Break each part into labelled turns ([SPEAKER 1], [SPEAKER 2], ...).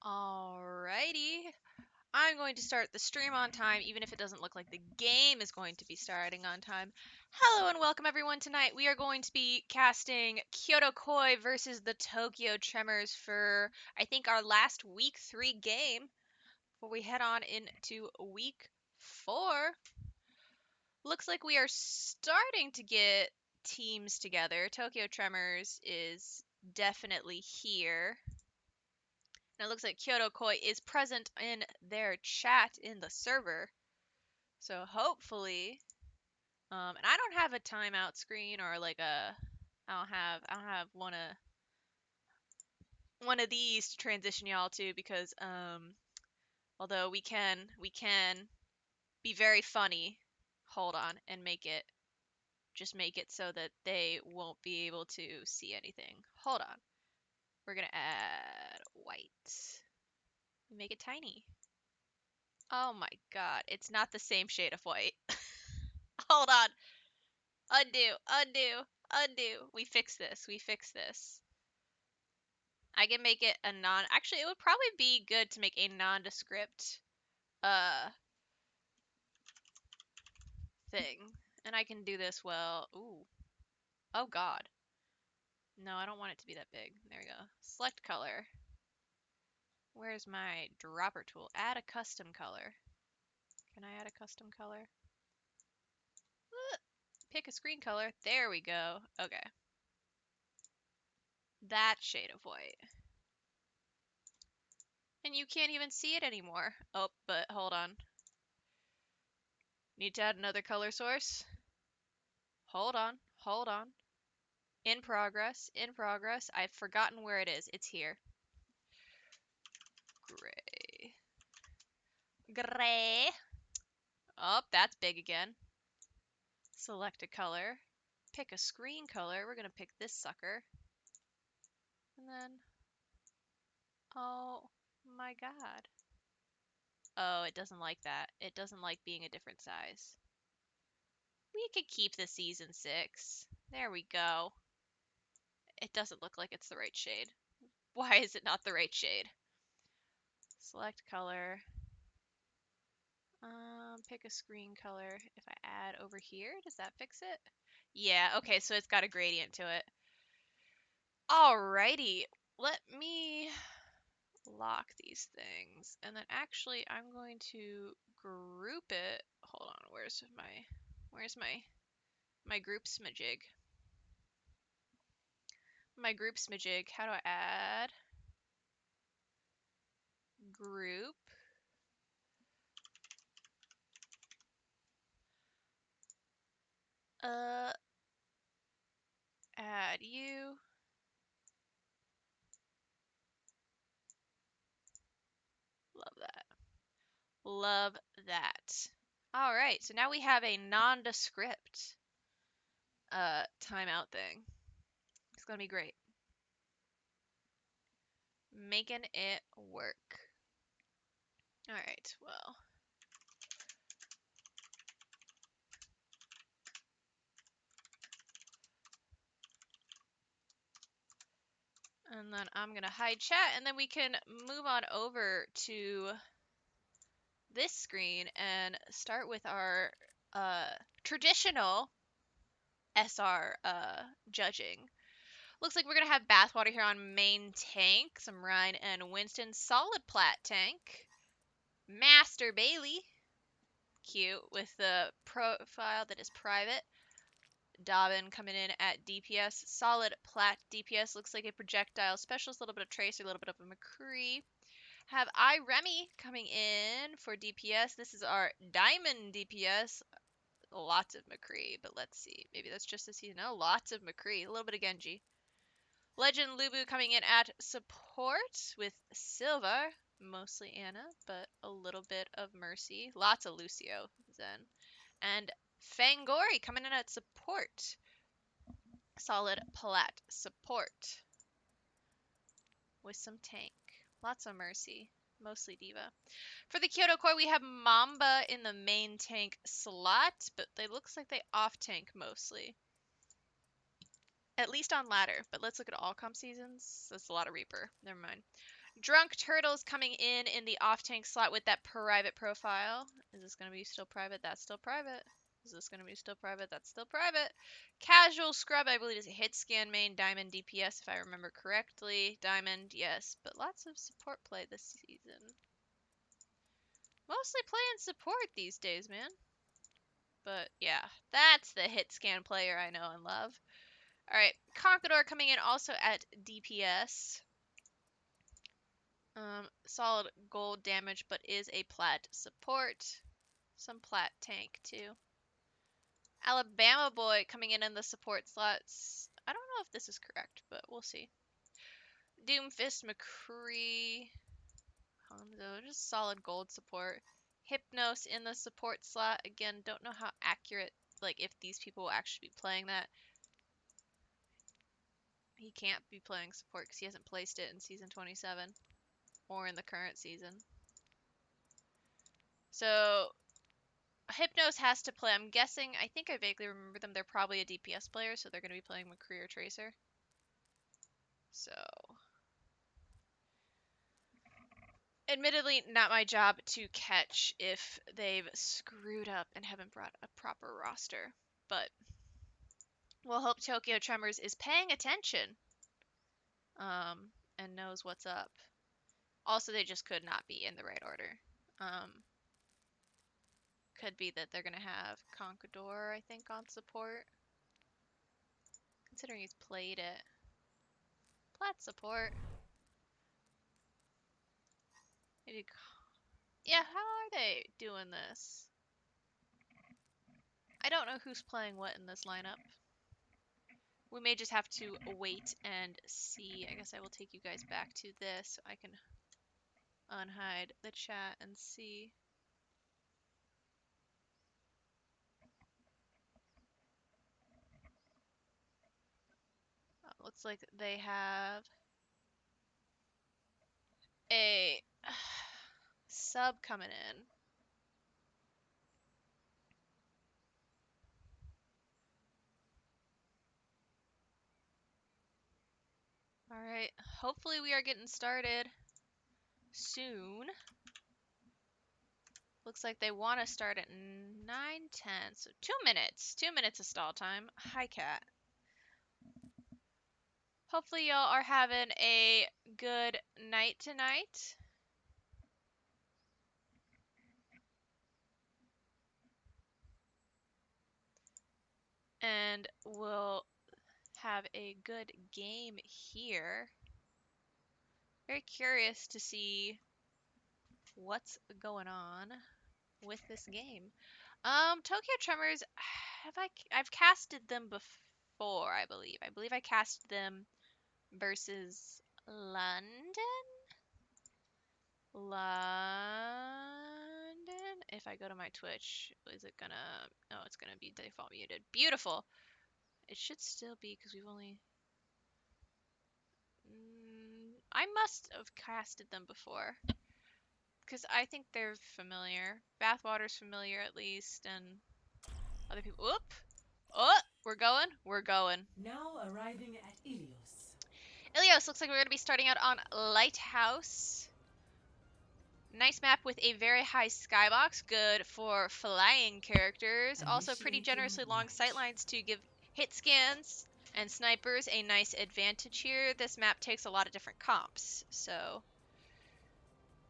[SPEAKER 1] Alrighty. I'm going to start the stream on time, even if it doesn't look like the game is going to be starting on time. Hello and welcome everyone. Tonight we are going to be casting Kyoto Koi versus the Tokyo Tremors for, I think, our last week 3 game before we head on into week 4. Looks like we are starting to get teams together. Tokyo Tremors is definitely here. And it looks like Kyoto Koi is present in their chat in the server. So hopefully, and I don't have a timeout screen or like I don't have one of these to transition y'all to because although we can be very funny. Hold on and make it so that they won't be able to see anything. Hold on. We're gonna add white. Make it tiny. Oh my god, it's not the same shade of white. Hold on. Undo, undo, undo. We fix this. We fix this. I can make it a non... Actually, it would probably be good to make a nondescript uh thing. And I can do this well. Ooh. Oh god. No, I don't want it to be that big. There we go. Select color. Where's my dropper tool? Add a custom color. Can I add a custom color? Pick a screen color. There we go. Okay. That shade of white. And you can't even see it anymore. Oh, but hold on. Need to add another color source. Hold on, hold on. In progress, in progress. I've forgotten where it is. It's here. Gray. Gray. Oh, that's big again. Select a color. Pick a screen color. We're gonna pick this sucker. And then, oh my god. Oh, it doesn't like that. It doesn't like being a different size. We could keep the season 6. There we go. It doesn't look like it's the right shade. Why is it not the right shade? Select color. Pick a screen color. If I add over here, does that fix it? Yeah, okay, so it's got a gradient to it. Alrighty, let me lock these things. And then actually I'm going to group it. Hold on, where's my group smajig? My group smajig, how do I add? Group. Add you. Love that. Love that. All right, so now we have a nondescript timeout thing. It's gonna be great. Making it work. All right, well. And then I'm gonna hide chat, and then we can move on over to this screen and start with our traditional SR judging. Looks like we're going to have Bathwater here on main tank, some Ryan and Winston, solid plat tank, Master Bailey, cute, with the profile that is private, Dobbin coming in at DPS, solid plat DPS, looks like a projectile specialist, a little bit of Tracer, a little bit of a McCree. Have I Remy coming in for DPS. This is our Diamond DPS. Lots of McCree, but let's see. Maybe that's just this season. No, lots of McCree. A little bit of Genji. Legend Lubu coming in at support with Silva. Mostly Anna, but a little bit of Mercy. Lots of Lucio Zen. And Fangori coming in at support. Solid plat support. With some tank. Lots of Mercy. Mostly Diva. For the Kyoto core, we have Mamba in the main tank slot, but they looks like they off-tank mostly. At least on ladder, but let's look at all comp seasons. That's a lot of Reaper. Never mind. Drunk Turtles coming in the off-tank slot with that private profile. Is this going to be still private? That's still private. Is this going to be still private? That's still private. Casual Scrub, I believe, is a hit scan main. Diamond DPS, if I remember correctly. Diamond, yes. But lots of support play this season. Mostly playing support these days, man. But yeah, that's the hit scan player I know and love. Alright, Conqueror coming in also at DPS. Solid gold damage, but is a plat support. Some plat tank too. Alabama Boy coming in the support slots. I don't know if this is correct, but we'll see. Doomfist McCree. Hanzo, just solid gold support. Hypnos in the support slot. Again, don't know how accurate, like if these people will actually be playing that. He can't be playing support because he hasn't placed it in Season 27 or in the current season. So, Hypnos has to play. I'm guessing, I think I vaguely remember them. They're probably a DPS player, so they're going to be playing McCree or Tracer. So, admittedly, not my job to catch if they've screwed up and haven't brought a proper roster. But we'll hope Tokyo Tremors is paying attention and knows what's up. Also, they just could not be in the right order. Could be that they're going to have Conqueror, I think, on support. Considering he's played it. Plat support. Maybe. Yeah, how are they doing this? I don't know who's playing what in this lineup. We may just have to wait and see. I guess I will take you guys back to this so I can unhide the chat and see. Oh, looks like they have a sub coming in. Alright, hopefully we are getting started soon. Looks like they want to start at 9:10, so 2 minutes. 2 minutes of stall time. Hi, cat. Hopefully y'all are having a good night tonight. And we'll have a good game here. Very curious to see what's going on with this game. Tokyo Tremors, I've casted them before, I believe. I believe I casted them versus London? If I go to my Twitch, is it gonna... Oh, it's gonna be default muted. Beautiful! It should still be, because we've only... I must have casted them before. Because I think they're familiar. Bathwater's familiar, at least, and other people... Oop! Oh! We're going? We're going.
[SPEAKER 2] Now arriving at Ilios.
[SPEAKER 1] Ilios, looks like we're going to be starting out on Lighthouse. Nice map with a very high skybox, good for flying characters. Also pretty generously long sightlines to give hit scans and snipers a nice advantage here. This map takes a lot of different comps, so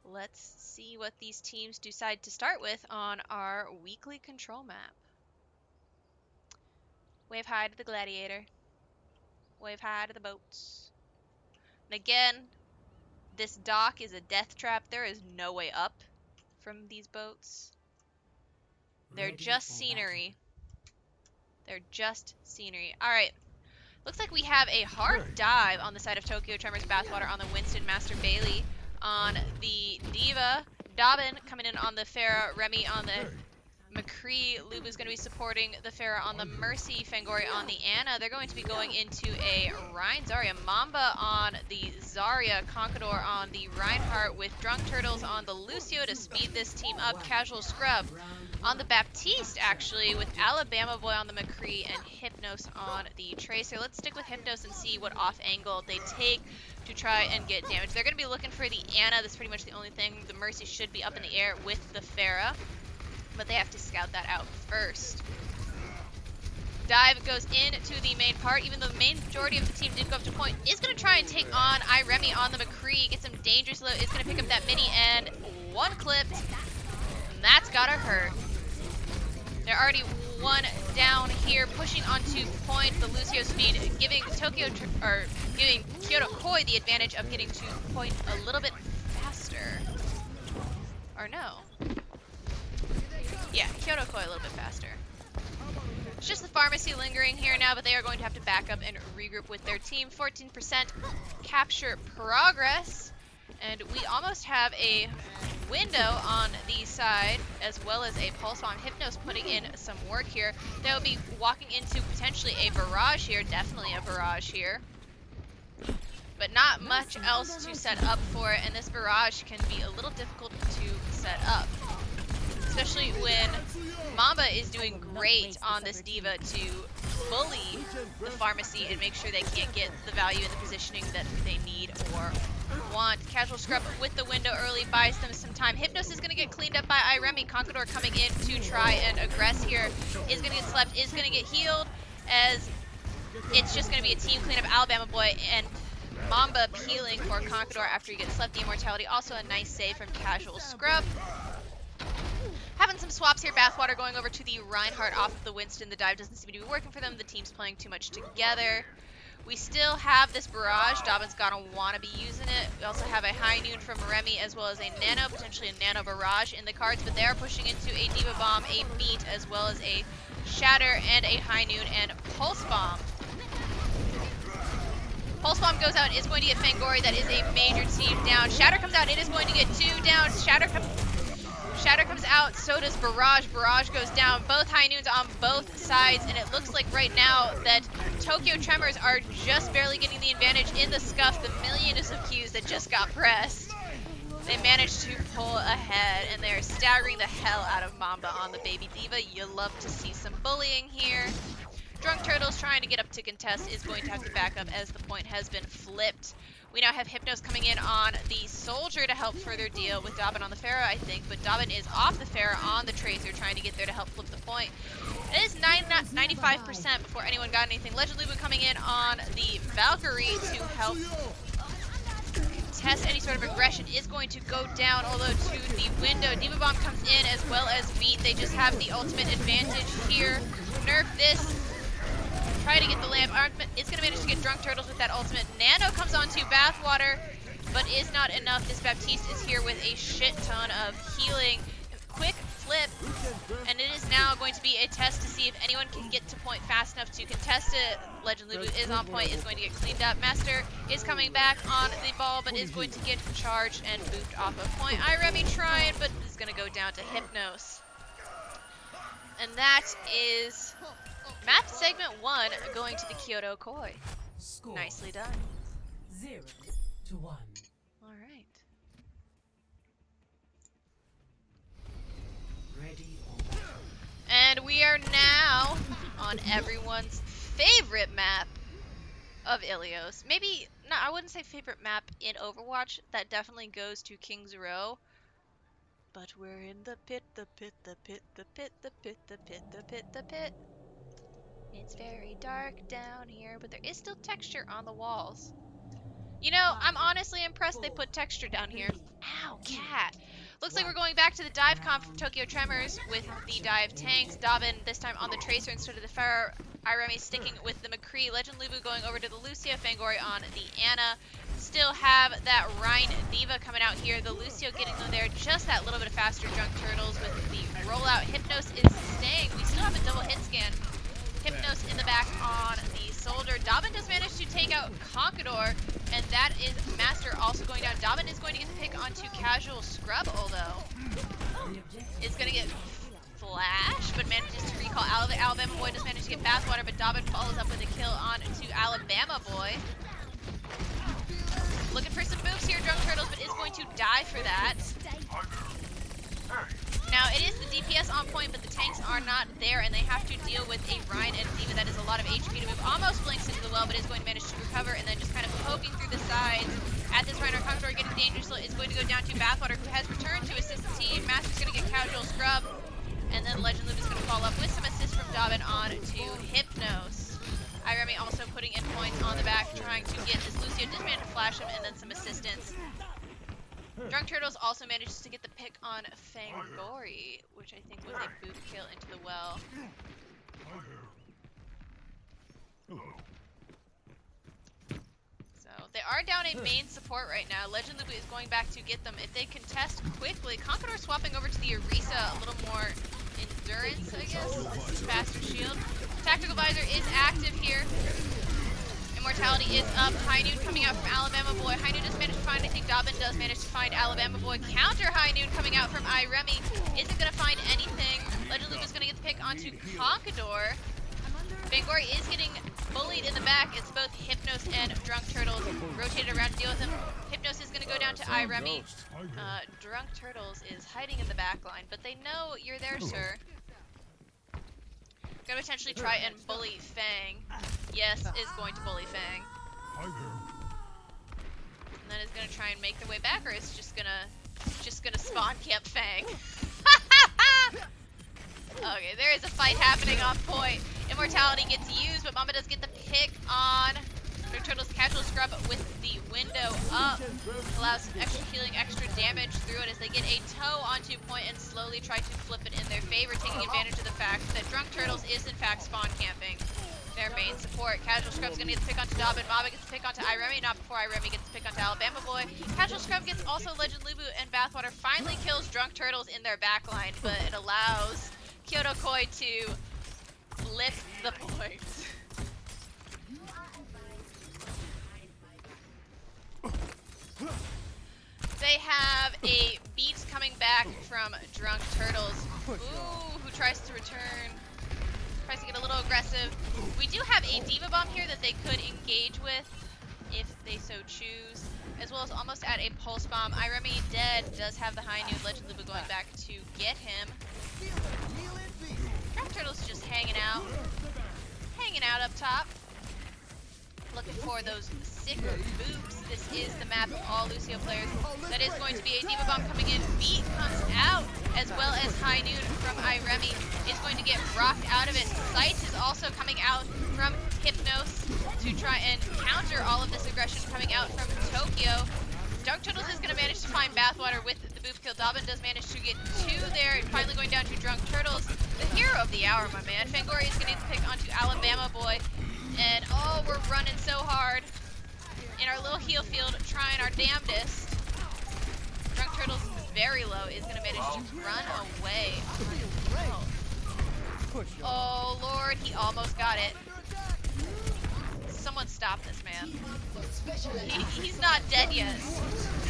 [SPEAKER 1] let's see what these teams decide to start with on our weekly control map. Wave high to the gladiator. Wave high to the boats. And again, this dock is a death trap. There is no way up from these boats. They're just scenery. They're just scenery. Alright. Looks like we have a hard dive on the side of Tokyo Tremors Bathwater on the Winston, Master Bailey on the Diva. Dobbin coming in on the Farah, Remy on the McCree. Luba's going to be supporting the Farah on the Mercy, Fangori on the Anna. They're going to be going into a Rhine Zarya. Mamba on the Zarya. Conqueror on the Reinhardt with Drunk Turtles on the Lucio to speed this team up. Casual Scrub on the Baptiste, actually, with Alabama Boy on the McCree and Hypnos on the Tracer. Let's stick with Hypnos and see what off angle they take. to try and get damage. They're going to be looking for the Anna. That's pretty much the only thing. The Mercy should be up in the air with the Pharah, but they have to scout that out first. Dive goes into the main part, even though the majority of the team did go up to point. Is going to try and take on Iremi on the McCree, get some dangerous loot. Is going to pick up that mini, and one clipped, and that's got to hurt. They're already one down here, pushing onto point. The Lucio speed, giving giving Kyoto Koi the advantage of getting to point a little bit faster. Or no. Yeah, Kyoto Koi a little bit faster. It's just the pharmacy lingering here now, but they are going to have to back up and regroup with their team. 14% capture progress, and we almost have a window on the side, as well as a pulse bomb. Hypnos putting in some work here. They'll be walking into potentially a barrage here, definitely a barrage here, but not much else to set up for it, and this barrage can be a little difficult to set up, especially when Mamba is doing great on this D.Va to bully the pharmacy and make sure they can't get the value and the positioning that they need or want. Casual scrub with the window early buys them some time. Hypnos is going to get cleaned up by Iremi. Conqueror coming in to try and aggress here. Is going to get slept, is going to get healed, as it's just going to be a team cleanup. Alabama Boy and Mamba peeling for Conqueror after he gets slept. The immortality, also a nice save from Casual Scrub. Having some swaps here. Bathwater going over to the Reinhardt off of the Winston. The dive doesn't seem to be working for them. The team's playing too much together. We still have this barrage. Dobbin's gonna want to be using it. We also have a High Noon from Remy, as well as a Nano, potentially a Nano barrage in the cards, but they are pushing into a D.Va Bomb, a Beat, as well as a Shatter, and a High Noon, and Pulse Bomb. Pulse Bomb goes out, is going to get Fangori. That is a major team down. Shatter comes out, it is going to get 2 down. Shatter comes out, so does Barrage. Barrage goes down. Both High Noons on both sides, and it looks like right now that Tokyo Tremors are just barely getting the advantage in the scuff. The millions of Qs that just got pressed. They managed to pull ahead, and they're staggering the hell out of Mamba on the baby D.Va. You love to see some bullying here. Drunk Turtles trying to get up to contest is going to have to back up as the point has been flipped. We now have Hypnos coming in on the Soldier to help further deal with Dobbin on the Pharah, I think, but Dobbin is off the Pharah on the Tracer, trying to get there to help flip the point. It is 95% before anyone got anything. Legend Lubu coming in on the Valkyrie to help test any sort of aggression, is going to go down, although to the window. D.Va Bomb comes in, as well as Beat. They just have the ultimate advantage here. Nerf this. Try to get the lamp. Is going to manage to get Drunk Turtles with that ultimate. Nano comes onto Bathwater, but is not enough. This Baptiste is here with a shit ton of healing. Quick flip, and it is now going to be a test to see if anyone can get to point fast enough to contest it. Legend Lubu is on point, is going to get cleaned up. Master is coming back on the ball, but is going to get charged and booped off of point. Iremi trying, but is going to go down to Hypnos. And that is map segment 1 going to the Kyoto Koi.
[SPEAKER 2] Score
[SPEAKER 1] Nicely done.
[SPEAKER 2] 0-1.
[SPEAKER 1] All right.
[SPEAKER 2] Ready for battle.
[SPEAKER 1] And we are now on everyone's favorite map of Ilios. Maybe, no, I wouldn't say favorite map in Overwatch. That definitely goes to King's Row. But we're in the pit, the pit, the pit, the pit, the pit, the pit, the pit, the pit. It's very dark down here, but there is still texture on the walls. You know, I'm honestly impressed they put texture down here. Ow, cat. Looks like we're going back to the dive comp from Tokyo Tremors with the dive tanks. Dobbin this time on the Tracer instead of the Pharah. Iremi sticking with the McCree. Legend Lubu going over to the Lucio. Fangori on the Anna. Still have that Rhine D.Va coming out here. The Lucio getting them there just that little bit faster. Drunk Turtles with the rollout. Hypnos is staying. We still have a double hit scan. Hypnos in the back on the Soldier. Dobbin does manage to take out Conqueror, and that is Master also going down. Dobbin is going to get the pick onto Casual Scrub, although is going to get Flash, but manages to recall Alabama Boy. Does manage to get Bathwater, but Dobbin follows up with a kill on to Alabama Boy. Looking for some moves here, Drunk Turtles, but is going to die for that. Now, it is the DPS on point, but the tanks are not there, and they have to deal with a Rhine and Diva that is a lot of HP to move. Almost blinks into the well, but is going to manage to recover, and then just kind of poking through the sides. At this Rhine, our Conqueror getting dangerous is going to go down to Bathwater, who has returned to assist the team. Master's going to get casual scrub, and then Legend Loop is going to follow up with some assist from Dobbin on to Hypnos. Iremi also putting in points on the back, trying to get this Lucio. Did manage to flash him, and then some assistance. Drunk Turtles also manages to get the pick on Fangori, which I think was a boot kill into the well. So they are down a main support right now. Legend Lubu is going back to get them. If they contest quickly, Conqueror swapping over to the Orisa, a little more endurance, I guess. This is faster shield. Tactical Visor is active here. Immortality is up. High Noon coming out from Alabama Boy. High Noon does manage to find, I think Dobbin does manage to find Alabama Boy. Counter High Noon coming out from Iremi. Isn't going to find anything. Legend Loop is going to get the pick onto Conquador. Fangori is getting bullied in the back. It's both Hypnos and Drunk Turtles rotated around to deal with him. Hypnos is going to go down to Iremi. Drunk Turtles is hiding in the back line, but they know you're there, sir. Gonna potentially try and bully Fang. Yes, is going to bully Fang. And then is gonna try and make their way back, or is just gonna spawn camp Fang. Okay, there is a fight happening on point. Immortality gets used, but Mamba does get the pick on Drunk Turtles. Casual scrub with the window up. Allows some extra healing, extra damage through it as they get a toe onto point and slowly try to flip it in their favor, taking advantage of the fact that Drunk Turtles is in fact spawn camping their main support. Casual Scrub's gonna get the pick onto Dobbin. Mamba gets the pick onto Iremi, not before Iremi gets the pick onto Alabama Boy. Casual Scrub gets also Legend Lubu, and Bathwater finally kills Drunk Turtles in their backline, but it allows Kyoto Koi to flip the points. They have a beat coming back from Drunk Turtles. Ooh, who tries to return. Tries to get a little aggressive. We do have a Diva Bomb here that they could engage with if they so choose. As well as almost at a Pulse Bomb. Iremi dead does have the High Noon. Legend Lubu going back to get him. Drunk Turtles just hanging out. Hanging out up top. Looking for those sick boops. This is the map of all Lucio players. That is going to be a Diva Bomb coming in. Beat comes out, as well as High Noon from Iremi is going to get rocked out of it. Sights is also coming out from Hypnos to try and counter all of this aggression coming out from Tokyo. Drunk Turtles is going to manage to find Bathwater with the boop kill. Dobbin does manage to get two there, finally going down to Drunk Turtles. The hero of the hour, my man. Fangori is going to get the pick onto Alabama Boy. And oh, we're running so hard in our little heal field, trying our damnedest. Drunk Turtles is very low, is going to manage to run away. Oh, Lord, he almost got it. Someone stop this man. He's not dead yet.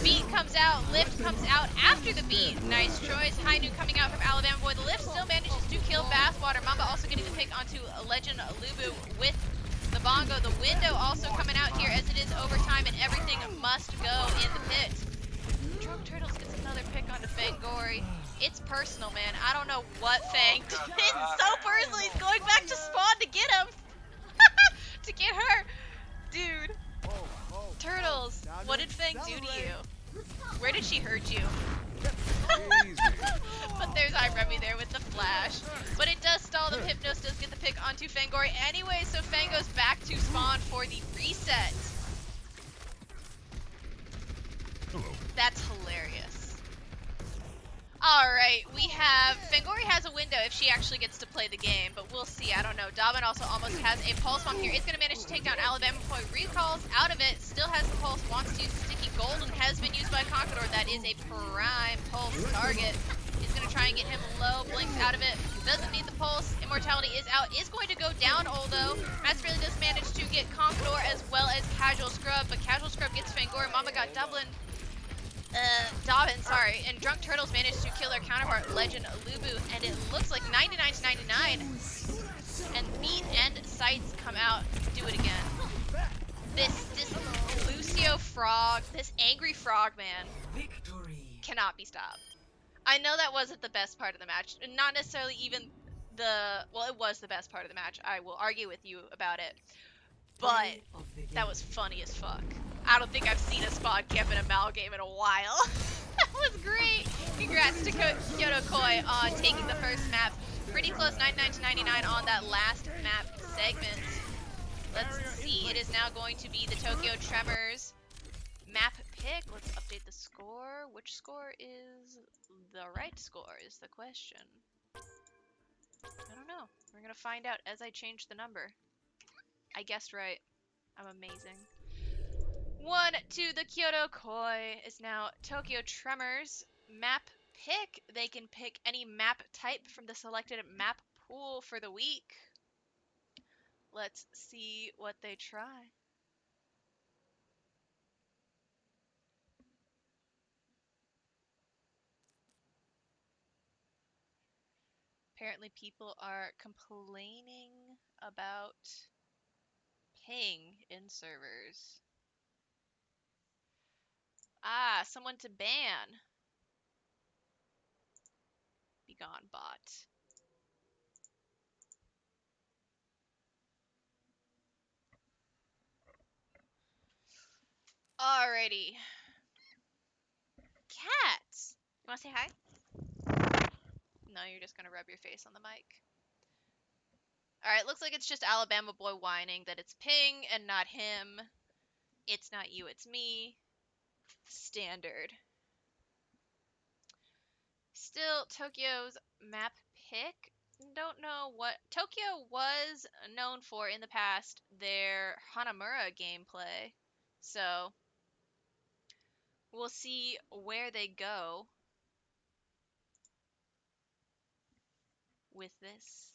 [SPEAKER 1] Beat comes out, Lift comes out after the beat. Nice choice. High Noon coming out from Alabama Boy. The Lift still manages to kill Bathwater. Mamba also getting the pick onto Legend Lubu with the Bongo. The window also coming out here as it is overtime and everything must go in the pit. Drunk Turtles gets another pick onto Fangori. It's personal, man. I don't know what Fang did. It's so personal. He's going back to spawn to get him. To get her. Dude. Turtles, what did Fang do to you? Where did she hurt you? But there's Iremi there with the flash. But it does stall them. Hypnos does get the pick onto Fangori anyway, so Fang goes back to spawn for the reset. That's hilarious. Alright, we have... Fangori has a window if she actually gets to play the game, but we'll see. I don't know. Dobbin also almost has a Pulse Bomb here. It's going to manage to take down Alabama Boy. Recalls out of it. Still has the Pulse. Wants to use Sticky Golden. Has been used by Conqueror. That is a prime Pulse target. Is going to try and get him low. Blinks out of it. Doesn't need the Pulse. Immortality is out. Is going to go down, although Master really does manage to get Conqueror as well as Casual Scrub, but Casual Scrub gets Fangori. Mama got Dublin. Dobbin, sorry, and Drunk Turtles managed to kill their counterpart, Legend Lubu, and it looks like 99 to 99, and Beat and Sights come out to do it again. This Lucio Frog, this angry frog man, cannot be stopped. I know that wasn't the best part of the match. Not necessarily even well, it was the best part of the match. I will argue with you about it. But
[SPEAKER 2] Play of the
[SPEAKER 1] that
[SPEAKER 2] game.
[SPEAKER 1] was funny as fuck. I don't think I've seen a spawn camp in a MOWL game in a while. That was great. Congrats to Kyoto Koi on taking the first map. Pretty close, 99 to 99 on that last map segment. Let's see. It is now going to be the Tokyo Tremors map pick. Let's update the score. Which score is the right score is the question. I don't know. We're going to find out as I change the number. I guessed right. I'm amazing. 1 to the Kyoto Koi is now Tokyo Tremors map pick. They can pick any map type from the selected map pool for the week. Let's see what they try. Apparently people are complaining about ping in servers. Ah, someone to ban. Be gone, bot. Alrighty. Cats! You wanna say hi? No, you're just gonna rub your face on the mic. Alright, looks like it's just Alabama boy whining that it's ping and not him. It's not you, it's me. Standard. Still, Tokyo's map pick. Don't know what Tokyo was known for in the past, their Hanamura gameplay. So, we'll see where they go with this.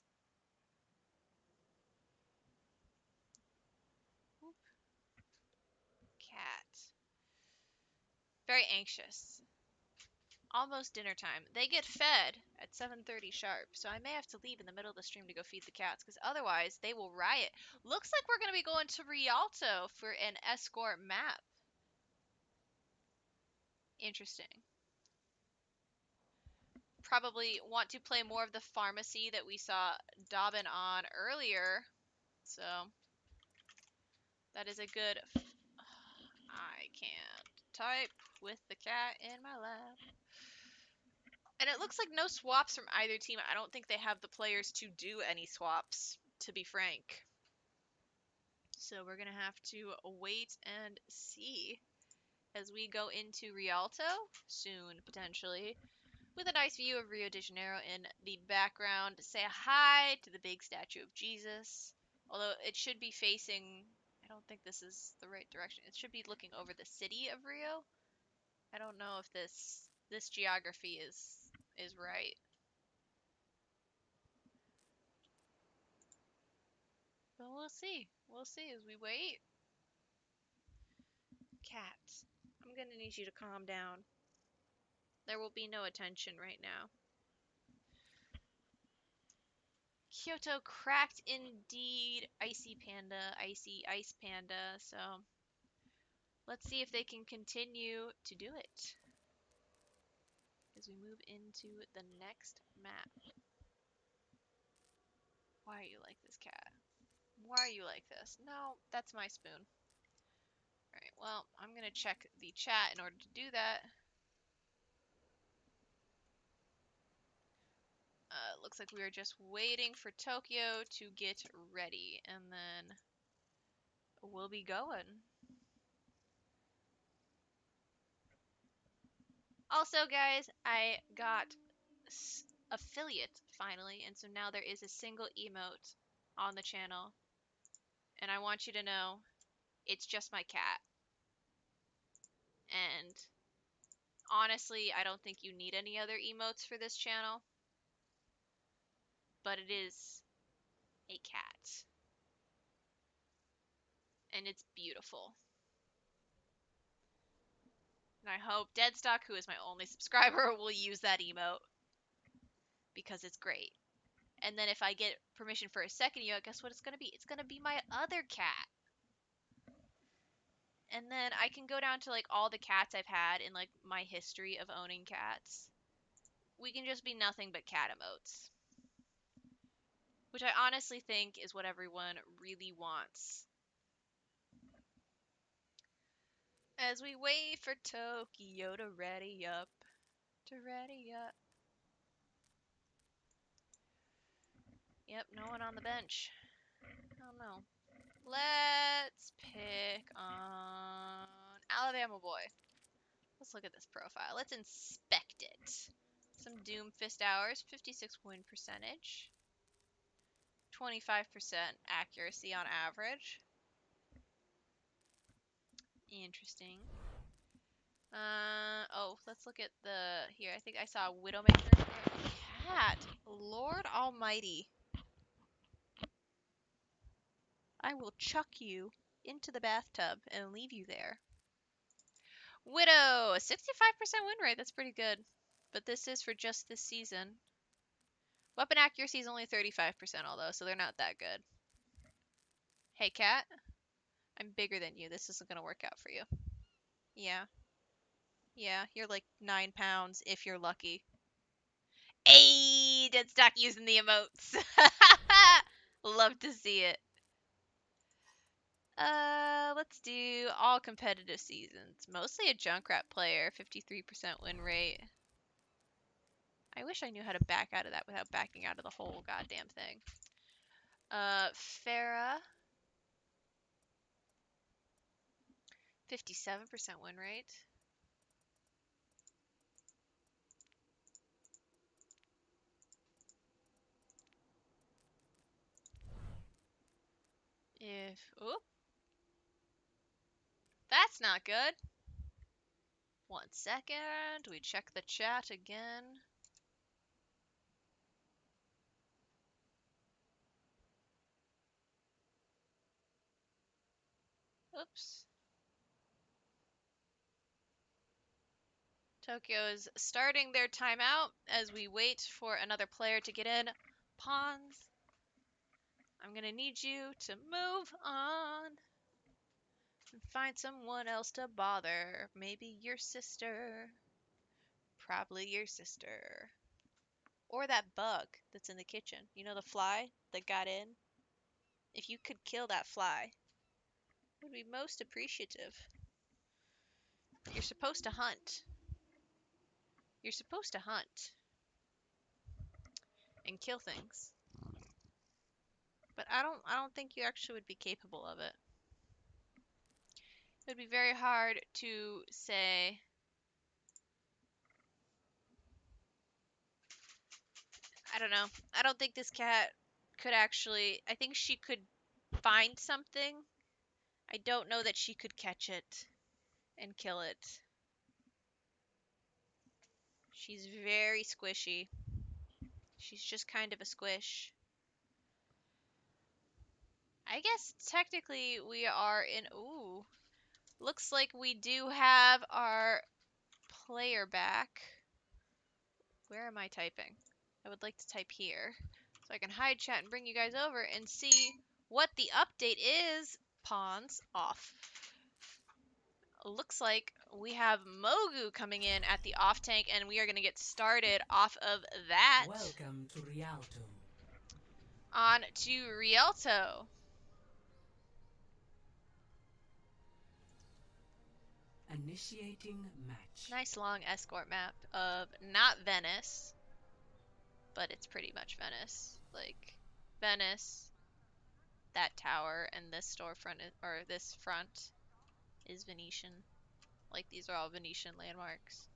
[SPEAKER 1] Oop. Cat. Very anxious. Almost dinner time. They get fed at 7:30 sharp, so I may have to leave in the middle of the stream to go feed the cats, because otherwise they will riot. Looks like we're going to be going to Rialto for an escort map. Interesting. Probably want to play more of the pharmacy that we saw Dobbin on earlier, so that is a good... I can't type with the cat in my lap. And it looks like no swaps from either team. I don't think they have the players to do any swaps, to be frank. So we're going to have to wait and see as we go into Rialto soon, potentially, with a nice view of Rio de Janeiro in the background. Say hi to the big statue of Jesus. Although it should be facing... I don't think this is the right direction. It should be looking over the city of Rio. I don't know if this geography is right. But we'll see. We'll see as we wait. Cat, I'm gonna need you to calm down. There will be no attention right now. Kyoto cracked indeed. Icy Panda, Icy Ice Panda. So let's see if they can continue to do it as we move into the next map. Why are you like this, cat? Why are you like this? No, that's my spoon. Alright, well, I'm gonna check the chat in order to do that. Looks like we are just waiting for Tokyo to get ready, and then we'll be going. Also, guys, I got affiliate finally, and so now there is a single emote on the channel, and I want you to know it's just my cat. And honestly, I don't think you need any other emotes for this channel, but it is a cat, and it's beautiful. And I hope Deadstock, who is my only subscriber, will use that emote because it's great. And then if I get permission for a second emote, guess what it's going to be? It's going to be my other cat. And then I can go down to like all the cats I've had in like my history of owning cats. we can just be nothing but cat emotes. Which I honestly think is what everyone really wants. As we wait for Tokyo to ready up. To ready up. Yep, no one on the bench. Oh no. Let's pick on Alabama boy. Let's look at this profile. Let's inspect it. Some Doomfist hours, 56 win percentage, 25% accuracy on average. Interesting. Oh, let's look at the here. I think I saw Widowmaker. Cat. Lord Almighty. I will chuck you into the bathtub and leave you there. Widow, a 65% win rate. That's pretty good. But this is for just this season. Weapon accuracy is only 35% although, so they're not that good. Hey, cat. I'm bigger than you. This isn't going to work out for you. Yeah. Yeah, you're like 9 pounds if you're lucky. Ayy, dead stock using the emotes. Love to see it. Let's do all competitive seasons. Mostly a Junkrat player, 53% win rate. I wish I knew how to back out of that without backing out of the whole goddamn thing. Farah. 57% win rate. Oop. That's not good. 1 second. We check the chat again. Oops. Tokyo is starting their timeout as we wait for another player to get in. Pawns. I'm gonna need you to move on and find someone else to bother. Maybe your sister. Probably your sister. Or that bug that's in the kitchen. You know the fly that got in? If you could kill that fly, I would be most appreciative. You're supposed to hunt. You're supposed to hunt and kill things. But I don't think you actually would be capable of it. It would be very hard to say I don't know. I don't think this cat could actually I think she could find something. I don't know that she could catch it and kill it. She's very squishy. She's just kind of a squish. I guess technically we are in ooh. Looks like we do have our player back. Where am I typing? I would like to type here so I can hide chat and bring you guys over and see what the update is. Pawns off. Looks like we have Mogu coming in at the off tank, and we are going to get started off of that.
[SPEAKER 2] Welcome to Rialto.
[SPEAKER 1] On to Rialto.
[SPEAKER 2] Initiating match.
[SPEAKER 1] Nice long escort map of not Venice, but it's pretty much Venice. Like, Venice, that tower, and this storefront, or this front, is Venetian. Like, these are all Venetian landmarks.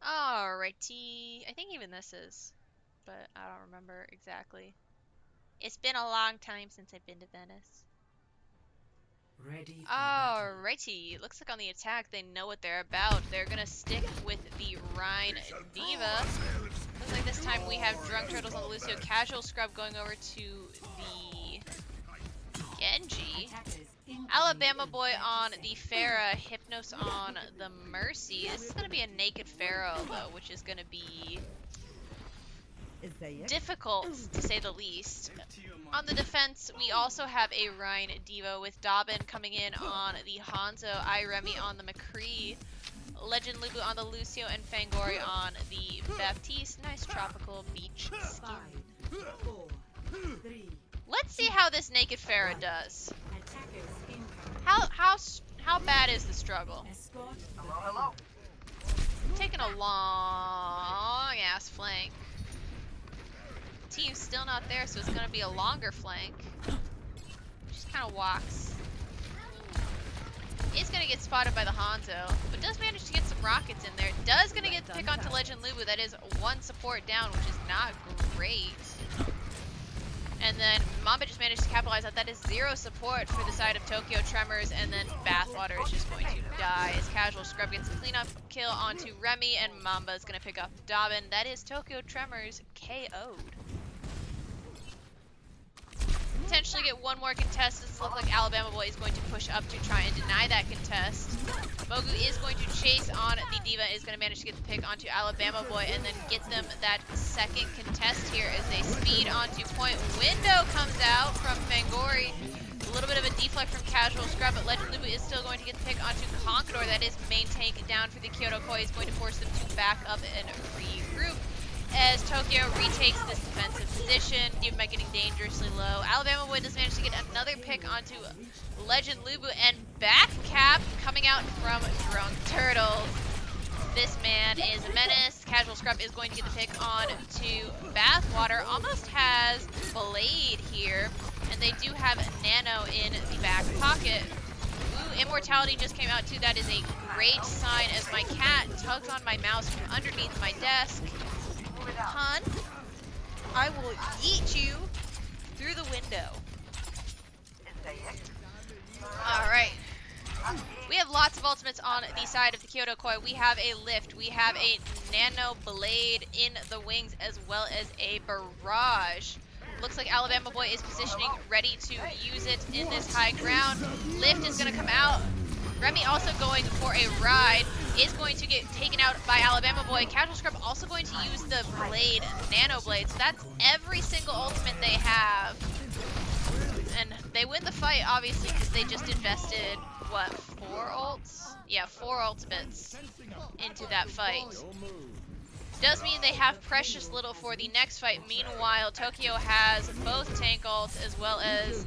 [SPEAKER 1] Alrighty. I think even this is, but I don't remember exactly. It's been a long time since I've been to Venice.
[SPEAKER 2] Ready for battle.
[SPEAKER 1] Alrighty. Looks like on the attack they know what they're about. They're gonna stick with the Rhine Diva. Looks like this time we have Drunk Turtles on the Lucio Casual Scrub going over to the Genji. Alabama Boy on the Pharah, Hypnos on the Mercy. This is going to be a naked Pharaoh, though, which is going to be difficult, to say the least. On the defense, we also have a Rhine Diva with Dobbin coming in on the Hanzo, Iremi on the McCree. Legend Lubu on the Lucio, and Fangori on the Baptiste. Nice tropical beach skin.
[SPEAKER 2] 5, 4, 3.
[SPEAKER 1] Let's see how this Naked Farah does.
[SPEAKER 2] Attackers incoming.
[SPEAKER 1] How bad is the struggle?
[SPEAKER 2] Escort the
[SPEAKER 3] Hello.
[SPEAKER 1] Taking a long ass flank. Team's still not there, so it's gonna be a longer flank. Just kind of walks. Is gonna get spotted by the Hanzo, but does manage to get some rockets in there. Does gonna get the pick onto Legend Lubu. That is one support down, which is not great. And then Mamba just managed to capitalize on that. Is 0 support for the side of Tokyo Tremors, and then Bathwater is just going to die as Casual Scrub gets a cleanup kill onto Remy, and Mamba is going to pick up Dobbin. That is Tokyo Tremors KO'd. Potentially get one more contest. This looks like Alabama Boy is going to push up to try and deny that contest. Mogu is going to chase on the Diva, is going to manage to get the pick onto Alabama Boy, and then get them that second contest here as they speed onto point. Window comes out from Fangori. A little bit of a deflect from Casual Scrub, but Legend Lubu is still going to get the pick onto Conqueror. That is main tank down for the Kyoto Koi. Is going to force them to back up and regroup as Tokyo retakes this defensive position, even by getting dangerously low. Alabama Boy does manage to get another pick onto Legend Lubu, and back cap coming out from Drunk Turtles. This man is a menace. Casual Scrub is going to get the pick on to Bathwater. Almost has Blade here, and they do have Nano in the back pocket. Ooh, Immortality just came out too. That is a great sign as my cat tugs on my mouse from underneath my desk. Hun, I will yeet you through the window. Alright. We have lots of ultimates on the side of the Kyoto Koi. We have a lift. We have a Nano Blade in the wings, as well as a barrage. Looks like Alabama Boy is positioning, ready to use it in this high ground. Lift is going to come out. Remy also going for a ride, is going to get taken out by Alabama Boy. Casual Scrub also going to use the Blade, Nano Blade. So that's every single ultimate they have. And they win the fight, obviously, because they just invested, what, 4 ults? Yeah, 4 ultimates into that fight. Does mean they have precious little for the next fight. Meanwhile, Tokyo has both tank ults as well as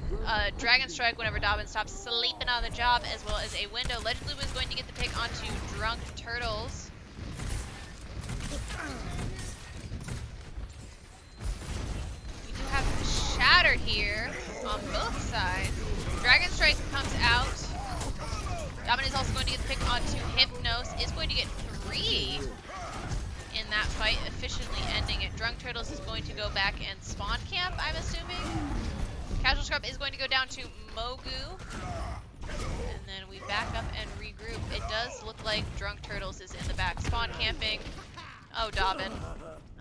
[SPEAKER 1] Dragon Strike whenever Dobbin stops sleeping on the job, as well as a window. Legend Lubu is going to get the pick onto Drunk Turtles. We do have Shatter here on both sides. Dragon Strike comes out. Dobbin is also going to get the pick onto Hypnos. Is going to get 3 in that fight, efficiently ending it. Drunk Turtles is going to go back and spawn camp, I'm assuming. Casual Scrub is going to go down to Mogu. And then we back up and regroup. It does look like Drunk Turtles is in the back spawn camping. Oh, Dobbin.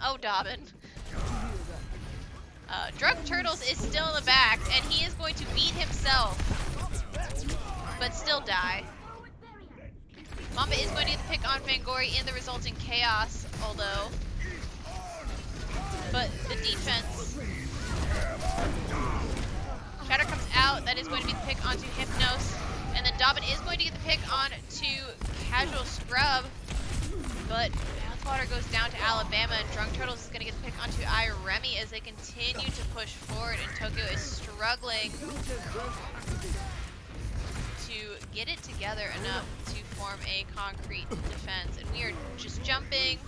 [SPEAKER 1] Oh, Dobbin. Drunk Turtles is still in the back, and he is going to beat himself, but still die. Mamba is going to get the pick on Fangori in the resulting chaos, although, but the defense. Shatter comes out, that is going to be the pick onto Hypnos, and then Dobbin is going to get the pick on to Casual Scrub, but Bathwater goes down to Alabama, and Drunk Turtles is going to get the pick onto Iremi as they continue to push forward, and Tokyo is struggling to get it together enough to form a concrete defense. And we are just jumping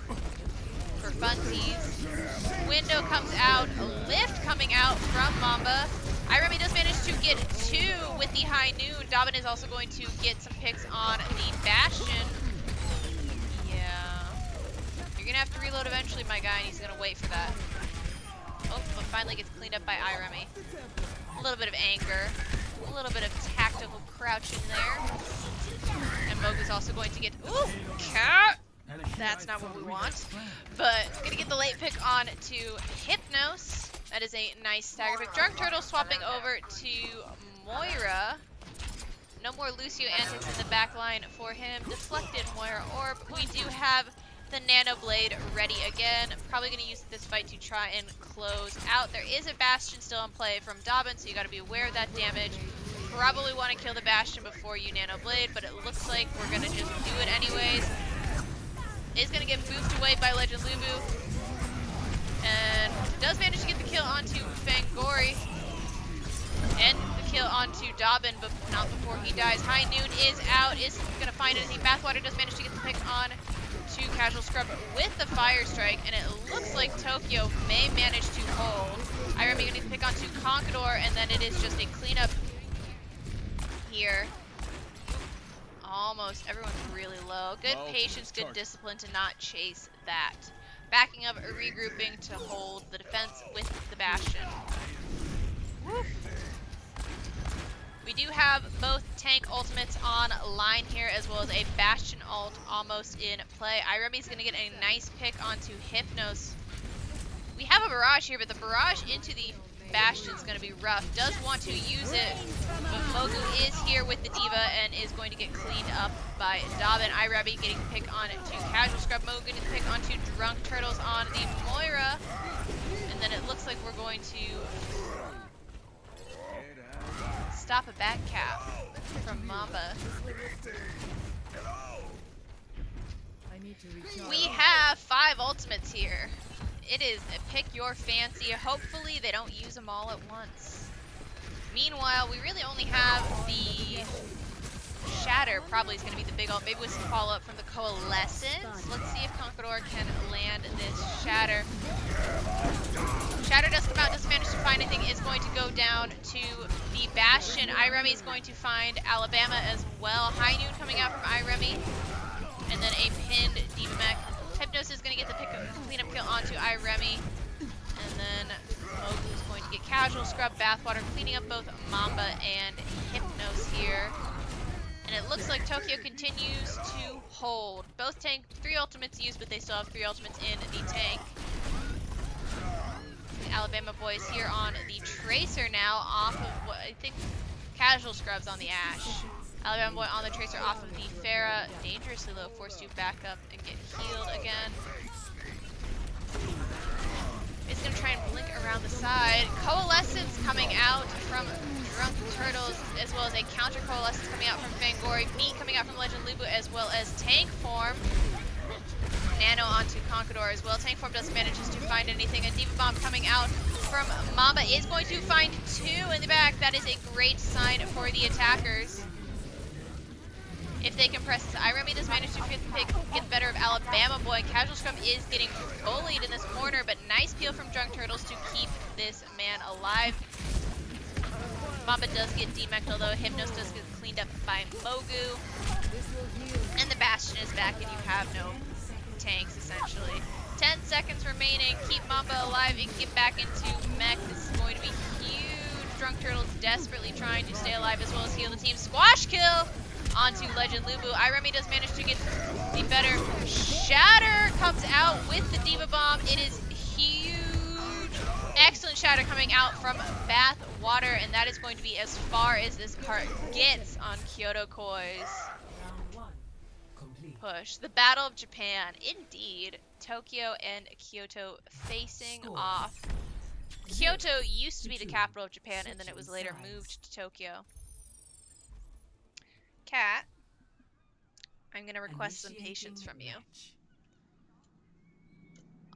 [SPEAKER 1] for funsies. Window comes out, a lift coming out from Mamba. Iremi does manage to get 2 with the high noon. Dobbin is also going to get some picks on the Bastion. Yeah. You're gonna have to reload eventually, my guy, and he's gonna wait for that. Oh, but finally gets cleaned up by Iremi. A little bit of anger. A little bit of tactical crouching there. And Mogu's also going to get... Ooh! Cat! That's not what we want. But gonna get the late pick on to Hypnos. That is a nice stagger pick. Drunk Turtle swapping over to Moira. No more Lucio antics in the back line for him. Deflected Moira Orb. We do have the Nano Blade ready again. Probably going to use this fight to try and close out. There is a Bastion still in play from Dobbin, so you got to be aware of that damage. Probably want to kill the Bastion before you Nano Blade, but it looks like we're going to just do it anyways. is going to get boofed away by Legend Lubu. And does manage to get the kill onto Fangori. And the kill onto Dobbin, but not before he dies. High Noon is out, is going to find anything. Bathwater does manage to get the pick on to Casual Scrub with the Fire Strike, and it looks like Tokyo may manage to hold. Iremi going to pick onto Conqueror, and then it is just a cleanup here. Almost everyone's really low. Good patience, good discipline to not chase that. Backing up, regrouping to hold the defense with the Bastion. Woof. We do have both tank ultimates on line here, as well as a Bastion ult almost in play. Iremi's going to get a nice pick onto Hypnos. We have a barrage here, but the barrage into the Bastion's going to be rough. Does want to use it, but Mogu is here with the Diva and is going to get cleaned up by Dobbin. Iremi getting the pick on to Casual Scrub. Mogu getting the pick onto Drunk Turtles on the Moira. And then it looks like we're going to stop a back cap from Mamba. We have 5 ultimates here. It is a pick your fancy. Hopefully they don't use them all at once. Meanwhile, we really only have the Shatter, probably is going to be the big ult. Maybe with some follow-up from the Coalescence. Let's see if Conqueror can land this Shatter. Shatter does come out, doesn't manage to find anything, is going to go down to the Bastion. Iremi is going to find Alabama as well. High Noon coming out from Iremi. And then a pinned Diva Mech. Hypnos is going to get the cleanup kill onto Iremi. And then Mogu is going to get Casual Scrub, Bathwater, cleaning up both Mamba and Hypnos here. And it looks like Tokyo continues to hold. Both tank, 3 ultimates used, but they still have 3 ultimates in the tank. The Alabama boys here on the Tracer now, off of what I think Casual Scrubs on the Ashe. Alabama boy on the Tracer off of the Pharah. Dangerously low, forced to back up and get healed again. It's going to try and blink around the side. Coalescence coming out from Drunk Turtles, as well as a counter Coalescence coming out from Fangori. Meat coming out from Legend Lubu, as well as Tank Form. Nano onto Conqueror as well. Tank Form doesn't manage to find anything. A Diva Bomb coming out from Mamba is going to find 2 in the back. That is a great sign for the attackers. If they can press this, Iremi does manage to get the better of Alabama boy. Casual Scrub is getting bullied in this corner, but nice peel from Drunk Turtles to keep this man alive. Mamba does get demeched, although Hypnos does get cleaned up by Mogu. And the Bastion is back, and you have no tanks, essentially. 10 seconds remaining. Keep Mamba alive and get back into mech. This is going to be huge. Drunk Turtles desperately trying to stay alive, as well as heal the team. Squash kill onto Legend Lubu. Iremi does manage to get the better. Shatter comes out with the Diva Bomb. It is huge. Excellent Shatter coming out from Bathwater, and that is going to be as far as this cart gets on Kyoto Koi's push. The Battle of Japan. Indeed. Tokyo and Kyoto facing off. Kyoto used to be the capital of Japan, and then it was later moved to Tokyo. Kat, I'm going to request some patience from you.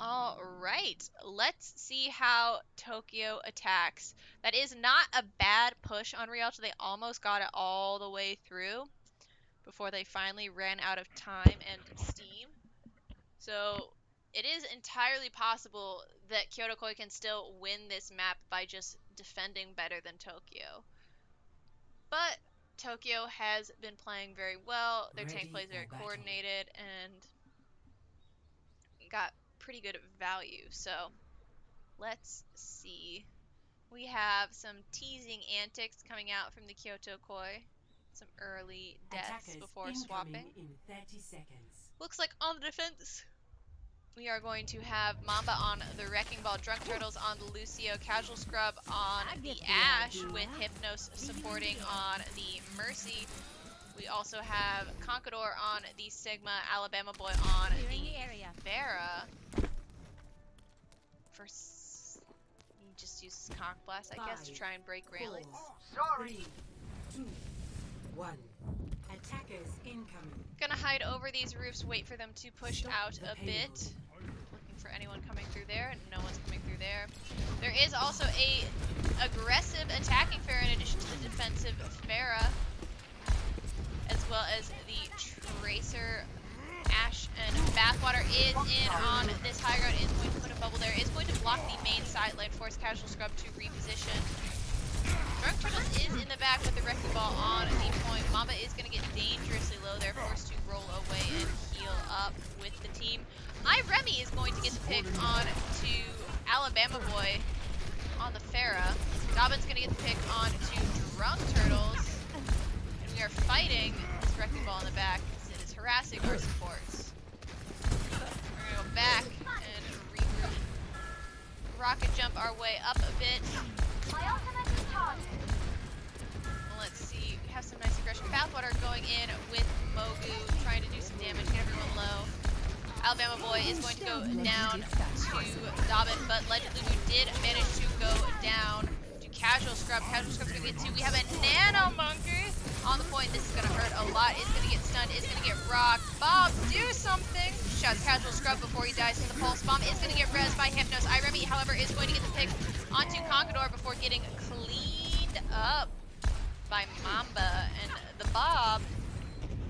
[SPEAKER 1] Alright, let's see how Tokyo attacks. That is not a bad push on Rialto. They almost got it all the way through before they finally ran out of time and steam. So it is entirely possible that Kyoto Koi can still win this map by just defending better than Tokyo. But Tokyo has been playing very well. Their tank plays very coordinated and got pretty good value. So let's see. We have some teasing antics coming out from the Kyoto Koi. Some early deaths before swapping.
[SPEAKER 2] In 30 seconds.
[SPEAKER 1] Looks like on the defense, we are going to have Mamba on the Wrecking Ball, Drunk Turtles on the Lucio, Casual Scrub on the Ashe, with Hypnos supporting on the Mercy. We also have Conqueror on the Sigma, Alabama Boy on the Pharah. He just uses Conch Blast, I guess, to try and break railings.
[SPEAKER 2] 3, 2, 1. Attack. Attackers incoming.
[SPEAKER 1] Gonna hide over these roofs, wait for them to push
[SPEAKER 2] Stop
[SPEAKER 1] out
[SPEAKER 2] the
[SPEAKER 1] a
[SPEAKER 2] payload.
[SPEAKER 1] bit. Looking for anyone coming through there. No one's coming through there. There is also a aggressive attacking Pharah in addition to the defensive Pharah, as well as the Tracer. Ash and Bathwater is in on this high ground, is going to put a bubble there, is going to block the main side lane, force Casual Scrub to reposition. Drunk Turtles is in the back with the Wrecking Ball on the point. Mamba is going to get dangerously low there, forced to roll away and heal up with the team. Remy is going to get the pick on to Alabama Boy on the Pharah. Dobbin's going to get the pick on to Drunk Turtles. And we are fighting this Wrecking Ball in the back because it is harassing our supports. We're going to go back and regroup. Rocket jump our way up a bit. Let's see, we have some nice aggression. Bathwater going in with Mogu, trying to do some damage, get everyone low. Alabama Boy is going to go down to Dobbin, but Legend Lulu did manage to go down to Casual Scrub. Casual Scrub's going to get two. We have a Nano Monkey on the point. This is going to hurt a lot. Is going to get stunned, is going to get rocked. Bob, do something! Shouts Casual Scrub before he dies to the pulse bomb. Is going to get rezzed by Hypnos. Iremi, however, is going to get the pick onto Conquador before getting cleaned up by Mamba, and the Bob,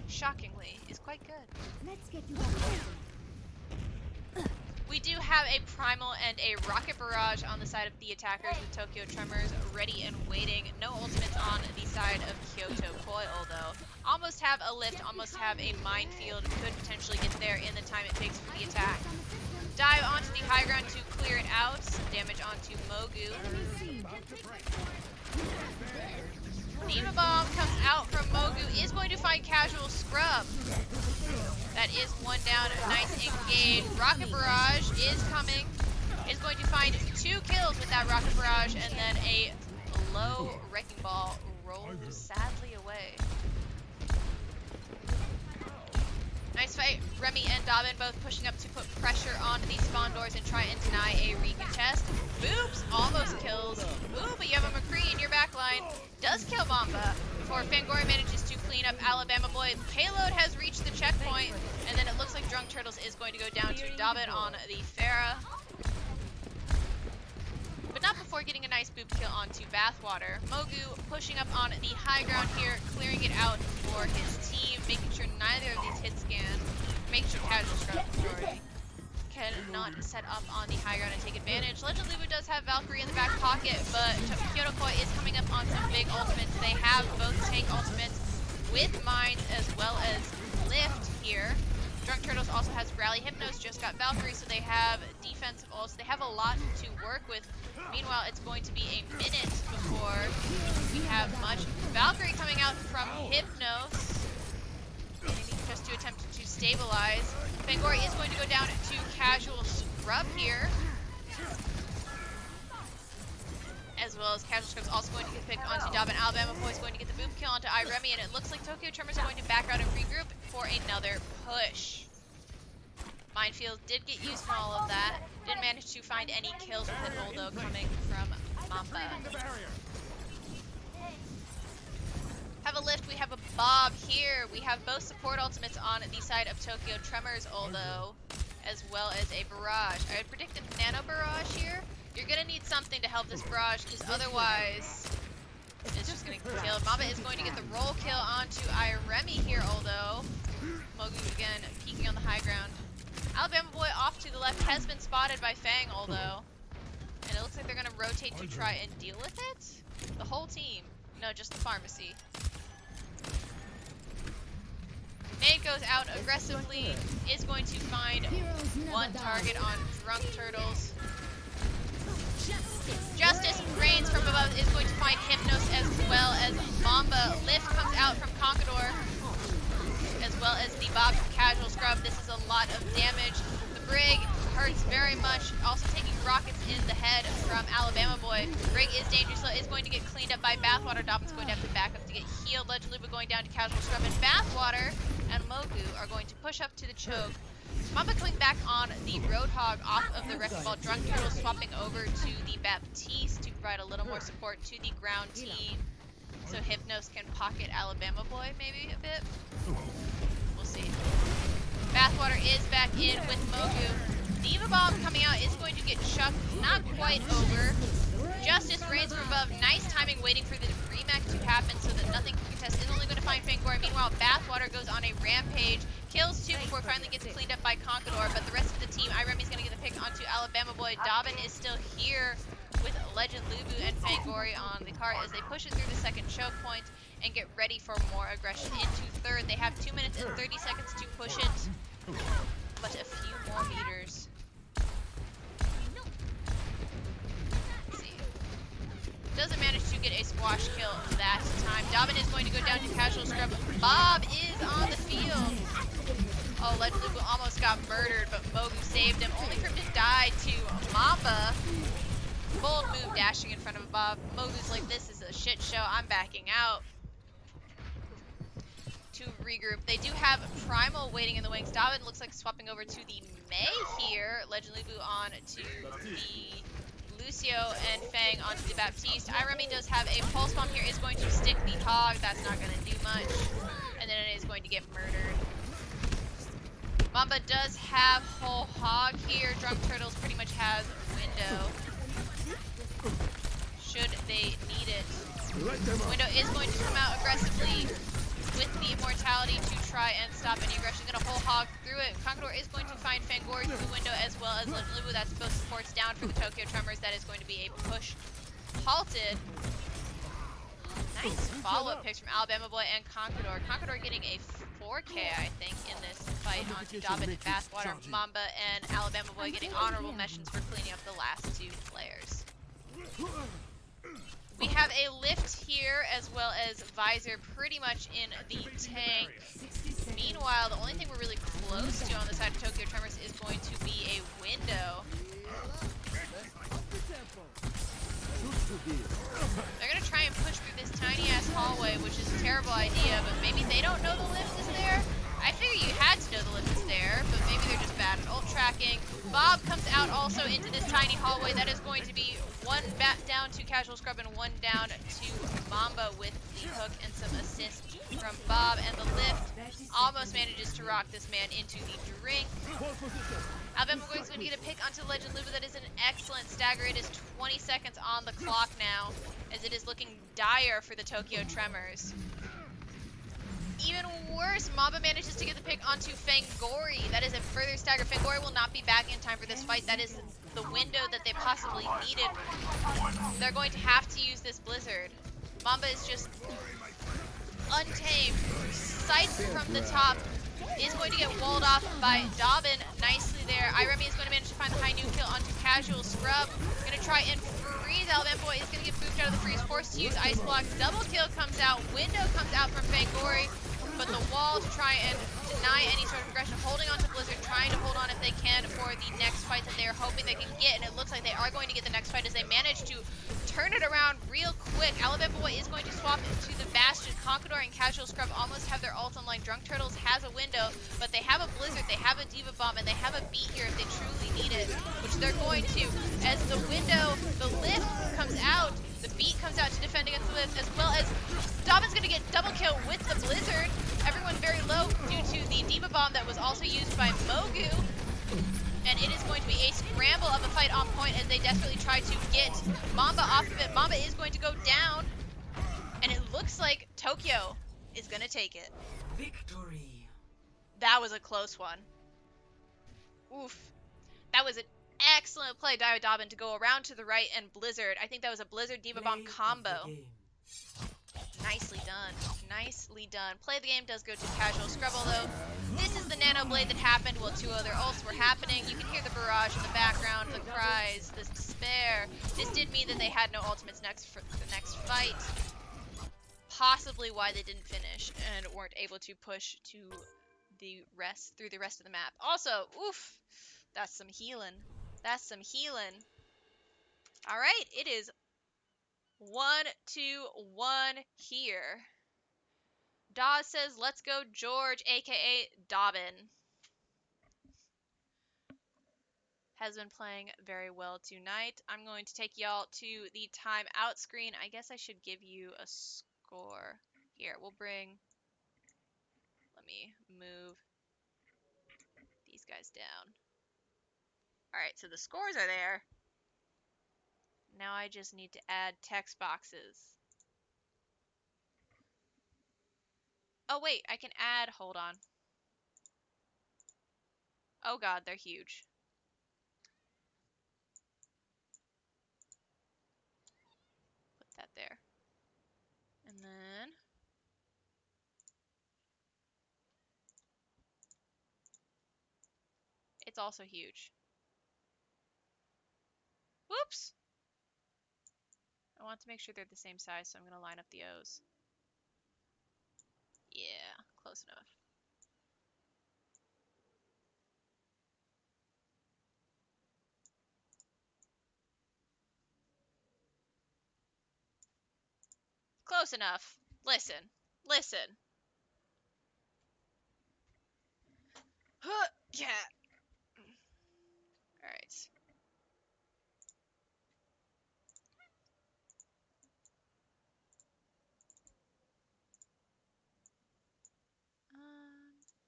[SPEAKER 1] shockingly, is quite good.
[SPEAKER 3] Let's get you back over.
[SPEAKER 1] We do have a Primal and a Rocket Barrage on the side of the attackers with Tokyo Tremors ready and waiting. No ultimates on the side of Kyoto Koi, although. Almost have a lift, almost have a minefield. Could potentially get there in the time it takes for the attack. Dive onto the high ground to clear it out. Some damage onto Mogu. Neva Bomb comes out from Mogu, is going to find Casual Scrub. That is one down, nice engage. Rocket Barrage is coming, is going to find 2 kills with that Rocket Barrage, and then a low Wrecking Ball rolls sadly away. Nice fight. Remy and Dobbin both pushing up to put pressure onto these spawn doors and try and deny a recontest. Boops almost kills. Ooh, but you have a McCree in your backline. Does kill Mamba before Fangori manages to clean up Alabama Boy. Payload has reached the checkpoint, and then it looks like Drunk Turtles is going to go down to Dobbin on the Pharah. But not before getting a nice boop kill onto Bathwater. Mogu pushing up on the high ground here, clearing it out for his team, making sure neither of these hits scan, making sure Casual Scrub cannot set up on the high ground and take advantage. Legend Lubu does have Valkyrie in the back pocket, but Kyoto Koi is coming up on some big ultimates. They have both tank ultimates with mines as well as lift here. Drunk Turtles also has Rally Hypnos, just got Valkyrie, so they have defensive ults. They have a lot to work with. Meanwhile, it's going to be a minute before we have much. Valkyrie coming out from Hypnos, just to attempt to stabilize. Fangori is going to go down to Casual Scrub here, as well as Casual Scrub's also going to get picked onto Dobbin. Alabama Boy is going to get the boom kill onto Iremi, and it looks like Tokyo Tremors are going to back out and regroup for another push. Minefield did get used in all of that. Didn't manage to find any kills with an Oldo coming from Mamba. Have a lift, we have a Bob here. We have both support ultimates on the side of Tokyo Tremors, Oldo, as well as a Barrage. I would predict a Nano Barrage here. You're gonna need something to help this Barrage, because otherwise it's just gonna kill. Mamba is going to get the roll kill onto Iremi here, Oldo. Mogu again peeking on the high ground. Alabama Boy off to the left has been spotted by Fang, Oldo. And it looks like they're gonna rotate to try and deal with it. The whole team. No, just the pharmacy. Nade goes out aggressively, is going to find one target on Drunk Turtles. Justice reigns from above, is going to find Hypnos as well as Mamba. Lift comes out from Conquador, as well as the Bob from Casual Scrub. This is a lot of damage. The Brig hurts very much, also taking rockets in the head from Alabama Boy. Brig is dangerous, so is going to get cleaned up by Bathwater. Dobbin's going to have to back up to get healed. Legend Luba going down to Casual Scrub, and Bathwater and Mogu are going to push up to the choke. Mamba coming back on the Roadhog off of the Wrecking Ball. Drunk Turtle swapping over to the Baptiste to provide a little more support to the ground team. So Hypnos can pocket Alabama Boy maybe a bit. We'll see. Bathwater is back in with Mogu. Diva Bomb coming out is going to get chucked, not quite over. Justice reigns from above. Nice timing waiting for the remake to happen so that nothing can contest. Is only going to find Fangor. Meanwhile, Bathwater goes on a rampage. Kills two before finally gets cleaned up by Conquador. But the rest of the team, Iremi's going to get the pick onto Alabama Boy. Dobbin is still here with Legend Lubu and Fangori on the cart as they push it through the second choke point and get ready for more aggression into third. They have 2 minutes and 30 seconds to push it, but a few more meters. Let's see. Doesn't manage to get a squash kill that time. Dobbin is going to go down to casual scrub. Bob is on the field. Oh, Legend Lubu almost got murdered, but Mogu saved him, only for him to die to Mamba. Bold move dashing in front of Bob. Mogu's like, this is a shit show. I'm backing out. To regroup. They do have Primal waiting in the wings. Dobbin looks like swapping over to the Mei here. Legend Lubu on to the Lucio and Fang onto the Baptiste. Iremi does have a Pulse Bomb here. Is going to stick the Hog. That's not going to do much. And then it is going to get murdered. Mamba does have whole Hog here. Drunk Turtles pretty much has Window. Should they need it. Window is going to come out aggressively with the immortality to try and stop any aggression. Gonna whole hog through it. Conqueror is going to find Fangori through the window as well as Legend Lubu. That's both supports down for the Tokyo Tremors. That is going to be a push halted. Nice follow-up picks from Alabama Boy and Conqueror. Conqueror getting a 4K, I think, in this fight onto Dobbin and Bathwater. Mamba and Alabama Boy getting honorable mentions for cleaning up the last two players. We have a lift here as well as Visor pretty much in the tank. Meanwhile, the only thing we're really close to on the side of Tokyo Tremors is going to be a window. They're going to try and push through this tiny-ass hallway, which is a terrible idea, but maybe they don't know the lift is there? I figure you had to know the lift is there, but maybe they're just bad at ult tracking. Bob comes out also into this tiny hallway. That is going to be one bat down to Casual Scrub and one down to Mamba with the hook and some assist from Bob. And the lift almost manages to rock this man into the drink. Alabama Boy is going to get a pick onto Legend Lubu. That is an excellent stagger. It is 20 seconds on the clock now, as it is looking dire for the Tokyo Tremors. Even worse, Mamba manages to get the pick onto Fangori. That is a further stagger. Fangori will not be back in time for this fight. That is the window that they possibly needed. They're going to have to use this Blizzard. Mamba is just untamed. Scythe from the top is going to get walled off by Dobbin nicely there. Iremi is going to manage to find the high new kill onto Casual Scrub. Going to try and freeze. Alabama Boy is going to get booped out of the freeze. Forced to use Ice Block. Double kill comes out. Window comes out from Fangori. But the wall to try and deny any sort of aggression, holding on to Blizzard, trying to hold on if they can for the next fight that they're hoping they can get, and it looks like they are going to get the next fight as they manage to turn it around real quick. Alabama Boy is going to swap into the Bastion. Conqueror and Casual Scrub almost have their ults online. Drunk Turtles has a window, but they have a Blizzard, they have a Diva Bomb, and they have a beat here if they truly need it, which they're going to. As the window, the lift comes out, the beat comes out to defend against the lift, as well as Dobbin's going to get double kill with the Blizzard. Everyone very low due to the Diva Bomb that was also used by Mogu. And it is going to be a scramble of a fight on point as they desperately try to get Mamba off of it. Mamba is going to go down. And it looks like Tokyo is going to take it.
[SPEAKER 2] Victory.
[SPEAKER 1] That was a close one. Oof. That was an excellent play, Dio Dobbin, to go around to the right and Blizzard. I think that was a Blizzard Diva Bomb combo. Nicely done. Nicely done. Play of the game does go to Casual Scrubble, though. This is the Nano Blade that happened while two other ults were happening. You can hear the barrage in the background, the cries, the despair. This did mean that they had no ultimates next for the next fight. Possibly why they didn't finish and weren't able to push to the rest through the rest of the map. Also, oof, that's some healing. That's some healing. All right, it is 1-1 here. Dawes says, let's go George, aka Dobbin. Has been playing very well tonight. I'm going to take y'all to the timeout screen. I guess I should give you a score. Here, we'll bring, let me move these guys down. Alright, so the scores are there. Now I just need to add text boxes. Oh wait, I can add, hold on. Oh god, they're huge. Put that there. And then it's also huge. Whoops! I want to make sure they're the same size, so I'm going to line up the O's. Yeah, close enough. Close enough. Listen. Listen. Yeah. Alright.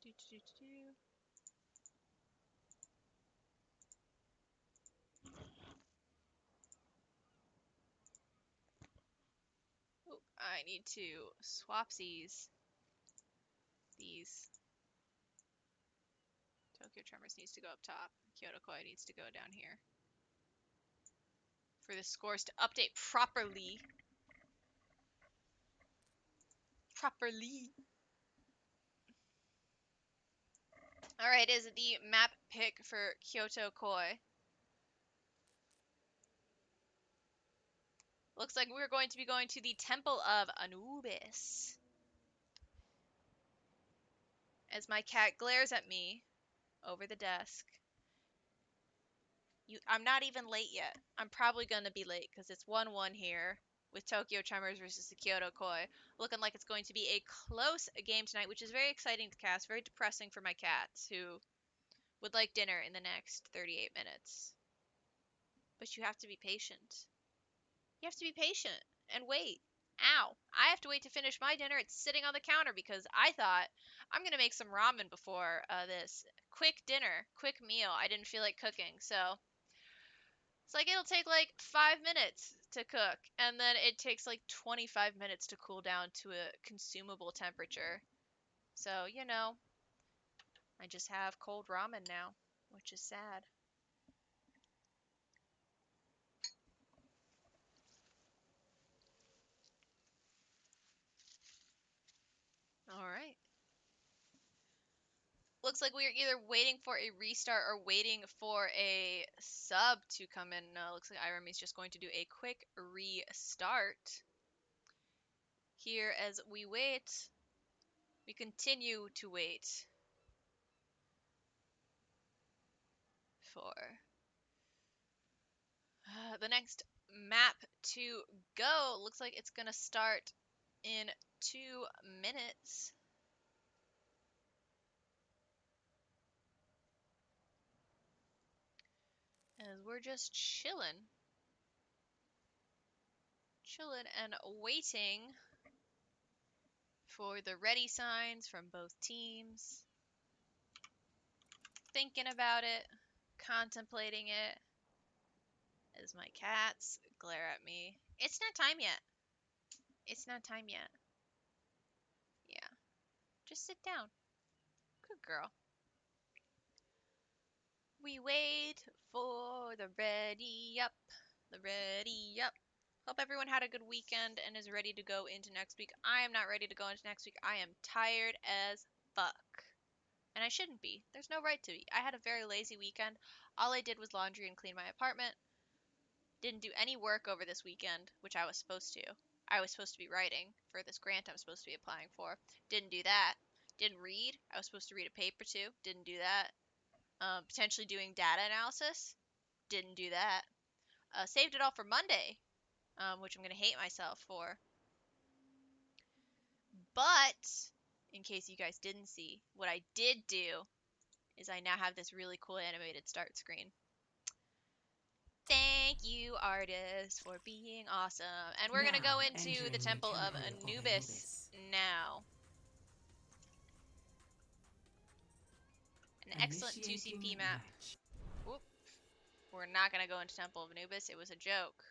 [SPEAKER 1] Do, do, do, do, do. Oh, I need to swapsies these. Tokyo Tremors needs to go up top. Kyoto Koi needs to go down here. For the scores to update properly. Properly. Alright, is the map pick for Kyoto Koi. Looks like we're going to be going to the Temple of Anubis. As my cat glares at me over the desk. I'm not even late yet. I'm probably going to be late because it's 1-1 here with Tokyo Tremors versus the Kyoto Koi. Looking like it's going to be a close game tonight, which is very exciting to cast. Very depressing for my cats who would like dinner in the next 38 minutes. But you have to be patient. You have to be patient and wait. Ow. I have to wait to finish my dinner. It's sitting on the counter because I thought I'm going to make some ramen before this. Quick dinner, quick meal. I didn't feel like cooking, so it's like it'll take like 5 minutes to cook, and then it takes like 25 minutes to cool down to a consumable temperature. So, you know, I just have cold ramen now, which is sad. Alright. Looks like we are either waiting for a restart or waiting for a sub to come in. No, looks like Irami's just going to do a quick restart. Here as we wait, we continue to wait for the next map to go. Looks like it's gonna start in 2 minutes. As we're just chilling. Chilling and waiting for the ready signs from both teams. Thinking about it, contemplating it, as my cats glare at me. It's not time yet. It's not time yet. Yeah. Just sit down. Good girl. We wait for the ready up. The ready up. Hope everyone had a good weekend and is ready to go into next week. I am not ready to go into next week. I am tired as fuck. And I shouldn't be. There's no right to be. I had a very lazy weekend. All I did was laundry and clean my apartment. Didn't do any work over this weekend, which I was supposed to. I was supposed to be writing for this grant I'm supposed to be applying for. Didn't do that. Didn't read. I was supposed to read a paper too. Didn't do that. Potentially doing data analysis. Didn't do that. Saved it all for Monday, which I'm going to hate myself for. But, in case you guys didn't see, what I did do is I now have this really cool animated start screen. Thank you, artists, for being awesome. And we're gonna
[SPEAKER 2] Now
[SPEAKER 1] go into
[SPEAKER 2] entering
[SPEAKER 1] the Temple of Anubis now. An excellent 2CP map.
[SPEAKER 2] Match.
[SPEAKER 1] Whoop. We're not gonna go into Temple of Anubis. It was a joke.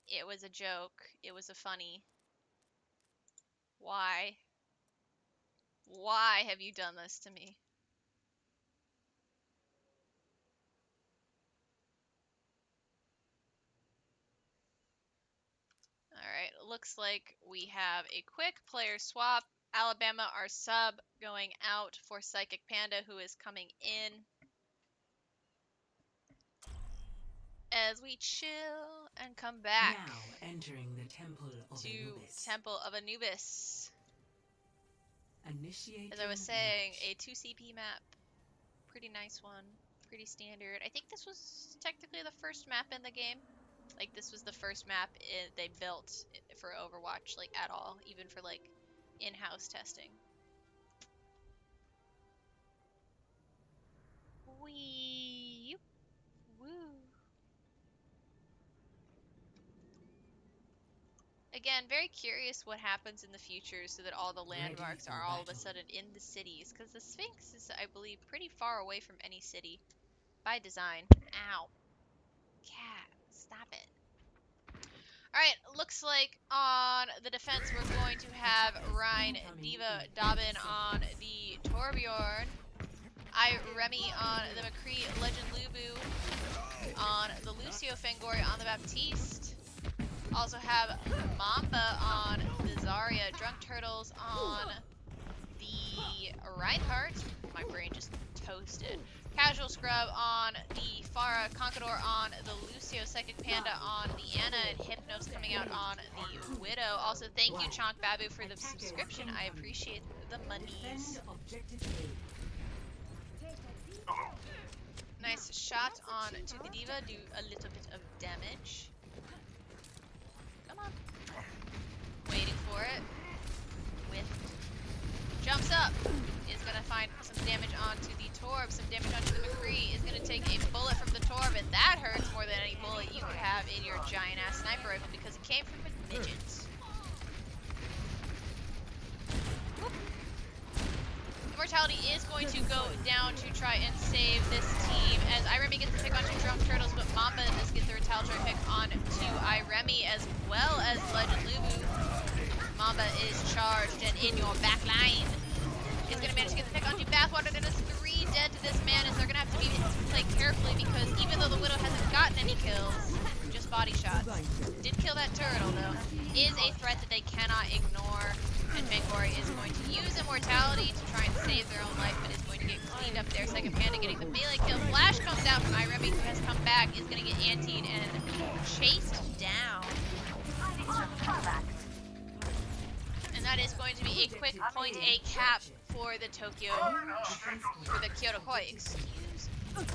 [SPEAKER 1] It was a joke. It was a funny. Why? Why have you done this to me? Alright, looks like we have a quick player swap. Alabama, our sub, going out for Psychic Panda, who is coming in. As we chill and come back
[SPEAKER 2] Now entering the Temple of
[SPEAKER 1] to
[SPEAKER 2] Anubis.
[SPEAKER 1] Temple of Anubis.
[SPEAKER 2] Initiating
[SPEAKER 1] As I was saying,
[SPEAKER 2] match.
[SPEAKER 1] a 2CP map. Pretty nice one. Pretty standard. I think this was technically the first map in the game. Like, this was the first map they built for Overwatch, like, at all. Even for, like, in-house testing. Wee! Woo! Again, very curious what happens in the future so that all the landmarks are all of a sudden in the cities. Because the Sphinx is, I believe, pretty far away from any city. By design. Ow. Cat, stop it. Alright, looks like on the defense we're going to have Rhine, Diva, Dobbin on the Torbjorn. Remy on the McCree, Legend Lubu on the Lucio Fangori on the Baptiste. Also have Mamba on the Zarya, Drunk Turtles on the Reinhardt. My brain just toasted. Casual Scrub on the Pharah, Conqueror on the Lucio, Psychic Panda on the Anna, and Hypnos coming out on the Widow. Also, thank you, Chonk Babu, for the subscription. I appreciate the monies. Nice shot on to the Diva, do a little bit of damage. Come on. Waiting for it. With. Jumps up. Is going to find some damage onto the Torb, some damage onto the McCree. Is going to take a bullet from the Torb, and that hurts more than any bullet you could have in your giant-ass sniper rifle because it came from a midget. Immortality is going to go down to try and save this team as Iremi gets the pick onto Drunk Turtles, but Mamba does get the retaliatory pick on to Iremi as well as Legend Lubu. Mamba is charged and in your back line is going to manage to get the pick onto Bathwater. That is 3 dead to this man as they're going to have to play carefully because even though the Widow hasn't gotten any kills, just body shots. Did kill that turtle though. Is a threat that they cannot ignore. And Fangori is going to use Immortality to try and save their own life, but is going to get cleaned up there. Second Panda getting the melee kill. Flash comes out from Iremi, who has come back, is going to get antied and chased down. And that is going to be a quick point A cap for the Kyoto Koi, excuse me.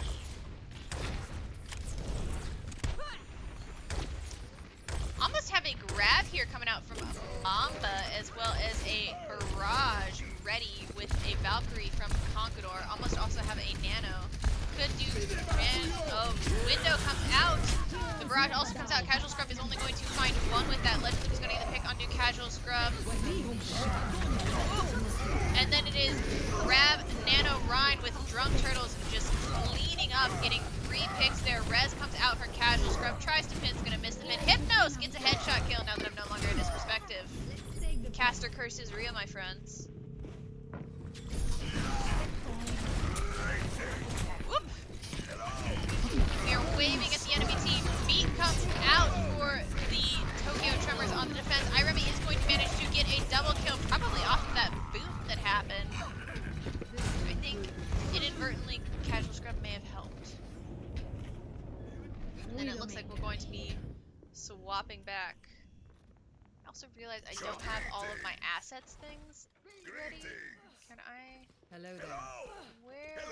[SPEAKER 1] Almost have a grab here coming out from Mamba, as well as a barrage ready with a Valkyrie from Conqueror. Almost also have a Nano. Could do, man. Oh, Window comes out. The barrage also comes out. Casual Scrub is only going to find one with that. Legend is going to get the pick onto Casual Scrub. And then it is grab Nano Rhine with Drunk Turtles just cleaning up, getting 3 picks there. Rez comes out for Casual Scrub, tries to pin, is going to miss the pin. Hypnos gets a headshot kill now that I'm no longer in his perspective. Caster curse is real, my friends. Whoop! We are waving at the enemy team. Beat comes out for the Tokyo Tremors on the defense. Iremi is going to manage to get a double kill, probably off of that boot that happened. I think inadvertently Casual Scrub may have helped. And then it looks like we're going to be swapping back. I also realized I don't have all of my assets things ready. Can I?
[SPEAKER 4] Hello there.
[SPEAKER 1] Where?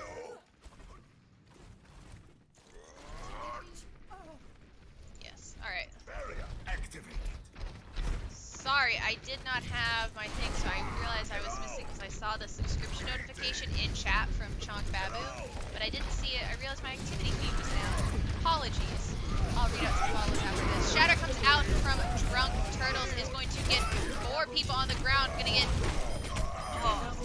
[SPEAKER 1] Yes. All right. Sorry, I did not have my thing, so I realized I was missing because I saw the subscription notification in chat from Chonk Babu, but I didn't see it. I realized realized my activity feed was down. Apologies. I'll read out some follows after this. Shatter comes out from Drunk Turtles, is going to get 4 people on the ground, gonna get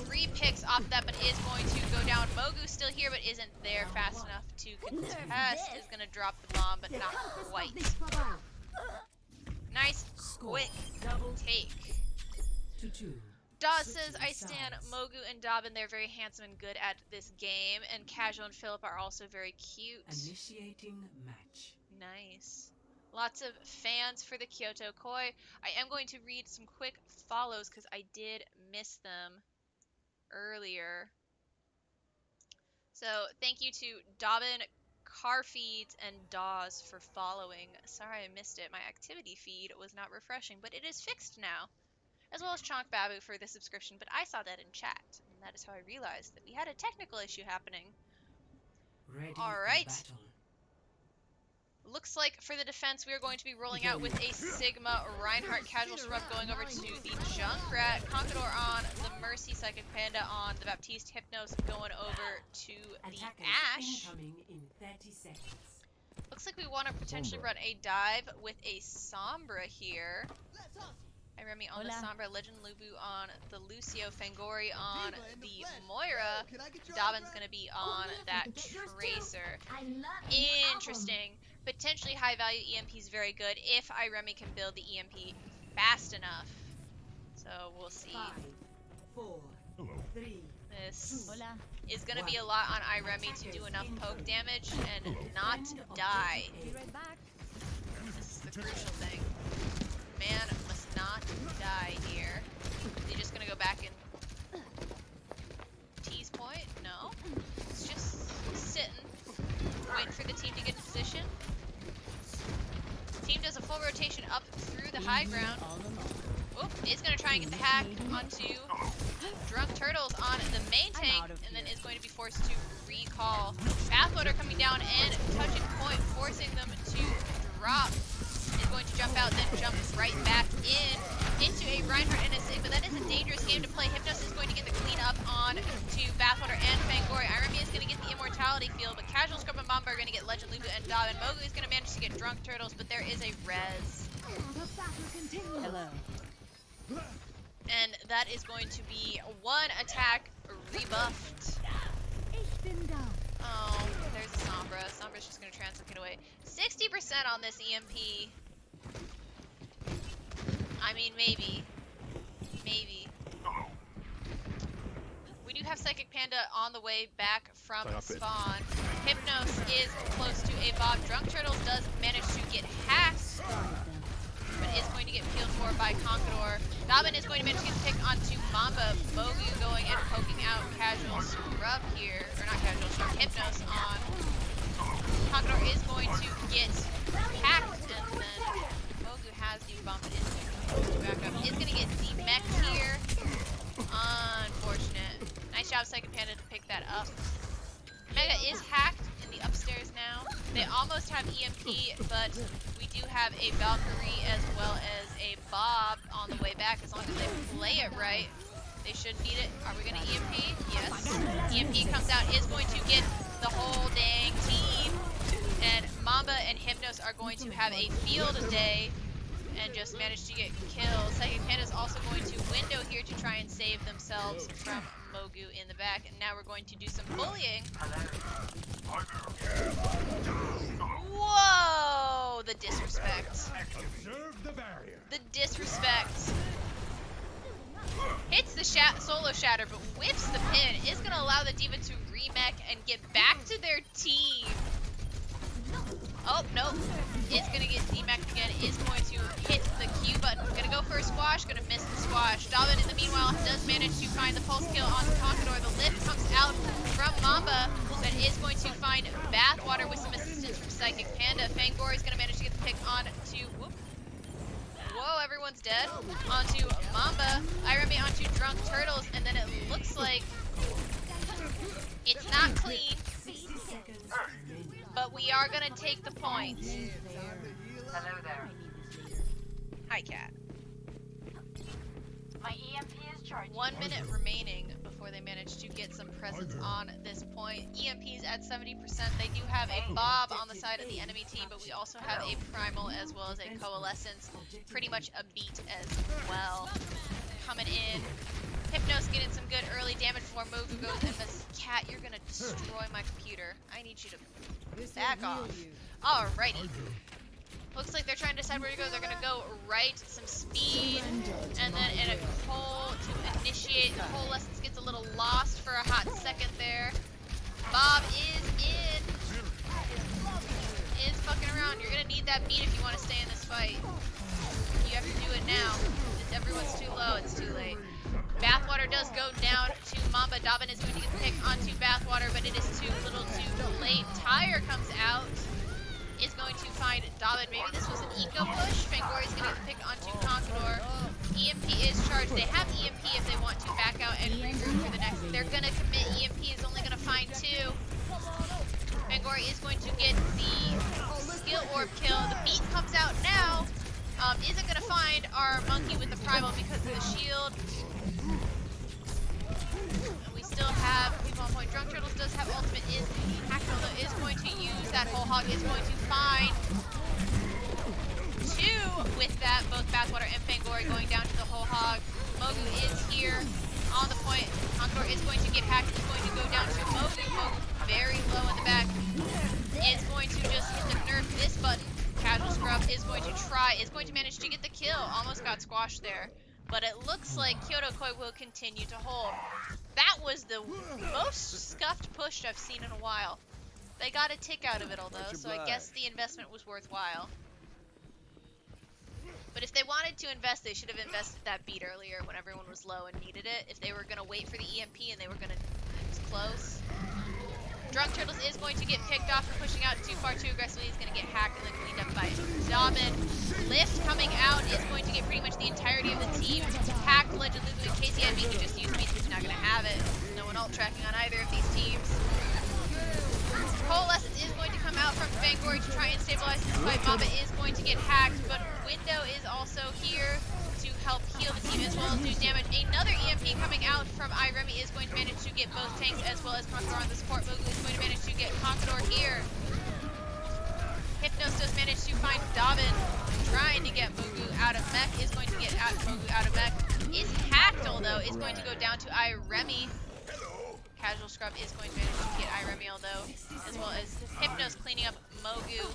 [SPEAKER 1] 3 picks off that, but is going to go down. Mogu's still here, but isn't there fast enough to contest. Is gonna drop the bomb, but not quite. Nice, quick take. Dawes says, I stand Mogu and Dobbin. They're very handsome and good at this game. And Casual and Philip are also very cute.
[SPEAKER 2] Initiating match.
[SPEAKER 1] Nice. Lots of fans for the Kyoto Koi. I am going to read some quick follows because I did miss them earlier. So thank you to Dobbin, Carfeeds, and Dawes for following. Sorry I missed it. My activity feed was not refreshing, but it is fixed now. As well as Chonk Babu for the subscription, but I saw that in chat, and that is how I realized that we had a technical issue happening. Alright. Looks like for the defense we are going to be rolling out with a Sigma Reinhardt Casual Scrub going over to the Junkrat, Conqueror on the Mercy, Psychic Panda on the Baptiste, Hypnos going over to the Ash.
[SPEAKER 2] In 30 seconds.
[SPEAKER 1] Looks like we want to potentially run a dive with a Sombra here. Iremi on the Sombra, Legend Lubu on the Lucio, Fangori on the Moira. Dobbin's going to be on that Tracer. Interesting. Potentially high value EMP is very good if Iremi can build the EMP fast enough. So we'll see.
[SPEAKER 2] 5, 4, 3.
[SPEAKER 1] This is going to be a lot on Iremi to do enough poke damage and not die. This is the crucial thing. Man must not die here. Is he just gonna go back and tease point? No. It's just sitting, waiting for the team to get in position. Team does a full rotation up through the high ground. Whoop, is gonna try and get the hack onto Drunk Turtles on the main tank, and then is going to be forced to recall. Bathwater coming down and touching point, forcing them to drop. Is going to jump out, then jump right back into a Reinhardt and a Sig, but that is a dangerous game to play. Hypnos is going to get the clean up on to Bathwater and Fangori. Iremi is going to get the Immortality field, but Casual Scrub and Bomba are going to get Legend Lubu and Dobbin. Mogu is going to manage to get Drunk Turtles, but there is a res.
[SPEAKER 3] Hello.
[SPEAKER 1] And that is going to be 1 attack rebuffed. Oh, there's a Sombra. Sombra's just going to translocate away. 60% on this EMP. I mean, maybe. Maybe. We do have Psychic Panda on the way back from spawn. Hypnos is close to a Bob. Drunk Turtles does manage to get hacked, but is going to get peeled for by Conqueror. Dobbin is going to manage to get the pick onto Mamba. Mogu going and poking out Casual Scrub here. Or not Casual Scrub, Hypnos on. Conqueror is going to get hacked, and then Mogu has the bump, but is going to back up. Is going to get the mech here. Unfortunate. Nice job, Psychic Panda, to pick that up. Mega is hacked in the upstairs now. They almost have EMP, but we do have a Valkyrie as well as a Bob on the way back. As long as they play it right, they should beat it. Are we going to EMP? Yes. EMP comes out, is going to get the whole dang team. And Mamba and Hypnos are going to have a field day and just manage to get killed. Psychic Panda is also going to window here to try and save themselves from Mogu in the back. And now we're going to do some bullying. Whoa! The disrespect. The disrespect. Hits the solo shatter, but whiffs the pin. Is going to allow the Diva to remech and get back to their team. Oh, no. Is going to get demeched again. Is going to hit the Q button. Going to go for a squash. Going to miss the squash. Dobbin, in the meanwhile, does manage to find the pulse kill on Conqueror. The lift comes out from Mamba, but is going to find Bathwater with some assistance from Psychic Panda. Fangori is going to manage to get the pick on to... Whoop. Whoa, everyone's dead. Onto Mamba. Iremi onto Drunk Turtles, and then it looks like it's not clean. But we are gonna take the point.
[SPEAKER 4] Hello there.
[SPEAKER 1] Hi, Cat.
[SPEAKER 4] My EMP is charging.
[SPEAKER 1] 1 minute remaining before they manage to get some presence on this point. EMP's at 70%. They do have a Bob on the side of the enemy team, but we also have a Primal as well as a Coalescence. Pretty much a beat as well. Coming in. Hypnos getting some good early damage before Mogu goes in. But Cat, you're gonna destroy my computer. I need you to back off. Alrighty. Looks like they're trying to decide where to go. They're gonna go right, some speed, and then in a Cole to initiate. Coalescence gets a little lost for a hot second there. Bob is in. Is fucking around. You're gonna need that beat if you want to stay in this fight. You have to do it now. Everyone's too low. It's too late. Bathwater does go down to Mamba. Dobbin is going to get the pick onto Bathwater, but it is too little too late. Tire comes out. Is going to find Dobbin. Maybe this was an eco push. Fangori's going to get the pick onto Conqueror. EMP is charged. They have EMP if they want to back out and regroup for the next. They're going to commit. EMP is only going to find 2. Fangori is going to get the skill orb kill. The beat comes out now. Isn't going to find our monkey with the primal because of the shield. And we still have people on point. Drunk Turtles does have ultimate. Is Hackle though is going to use that whole hog. Is going to find 2 with that. Both Bathwater and Fangori going down to the whole hog. Mogu is here on the point. Conqueror is going to get hacked. Is going to go down to Mogu. Mogu very low in the back. Is going to just hit the nerf this button. Casual Scrub is going to manage to get the kill. Almost got squashed there. But it looks like Kyoto Koi will continue to hold. That was the most scuffed push I've seen in a while. They got a tick out of it, although, so I guess the investment was worthwhile. But if they wanted to invest, they should have invested that beat earlier when everyone was low and needed it. If they were going to wait for the EMP and they were going to... It was close. Drunk Turtles is going to get picked off for pushing out too far too aggressively. He's going to get hacked and then cleaned up by Dobbin. Lift coming out is going to get pretty much the entirety of the team hacked. Legend Lulu and Casey Envy could just use me. He's not going to have it. No one alt tracking on either of these teams. Coalescence is going to come out from Fangori to try and stabilize this fight. Mamba is going to get hacked, but Window is also here to help heal the team as well as do damage. Another EMP coming out from Iremi is going to manage to get both tanks as well as Conqueror on the support. Mogu is going to manage to get Conqueror here. Hypnos does manage to find Dobbin, trying to get Mogu out of mech. Is going to get Mogu out of mech. Is hacked, although, is going to go down to Iremi. Casual Scrub is going to manage to get Iremi, although, as well as Hypnos cleaning up Mogu.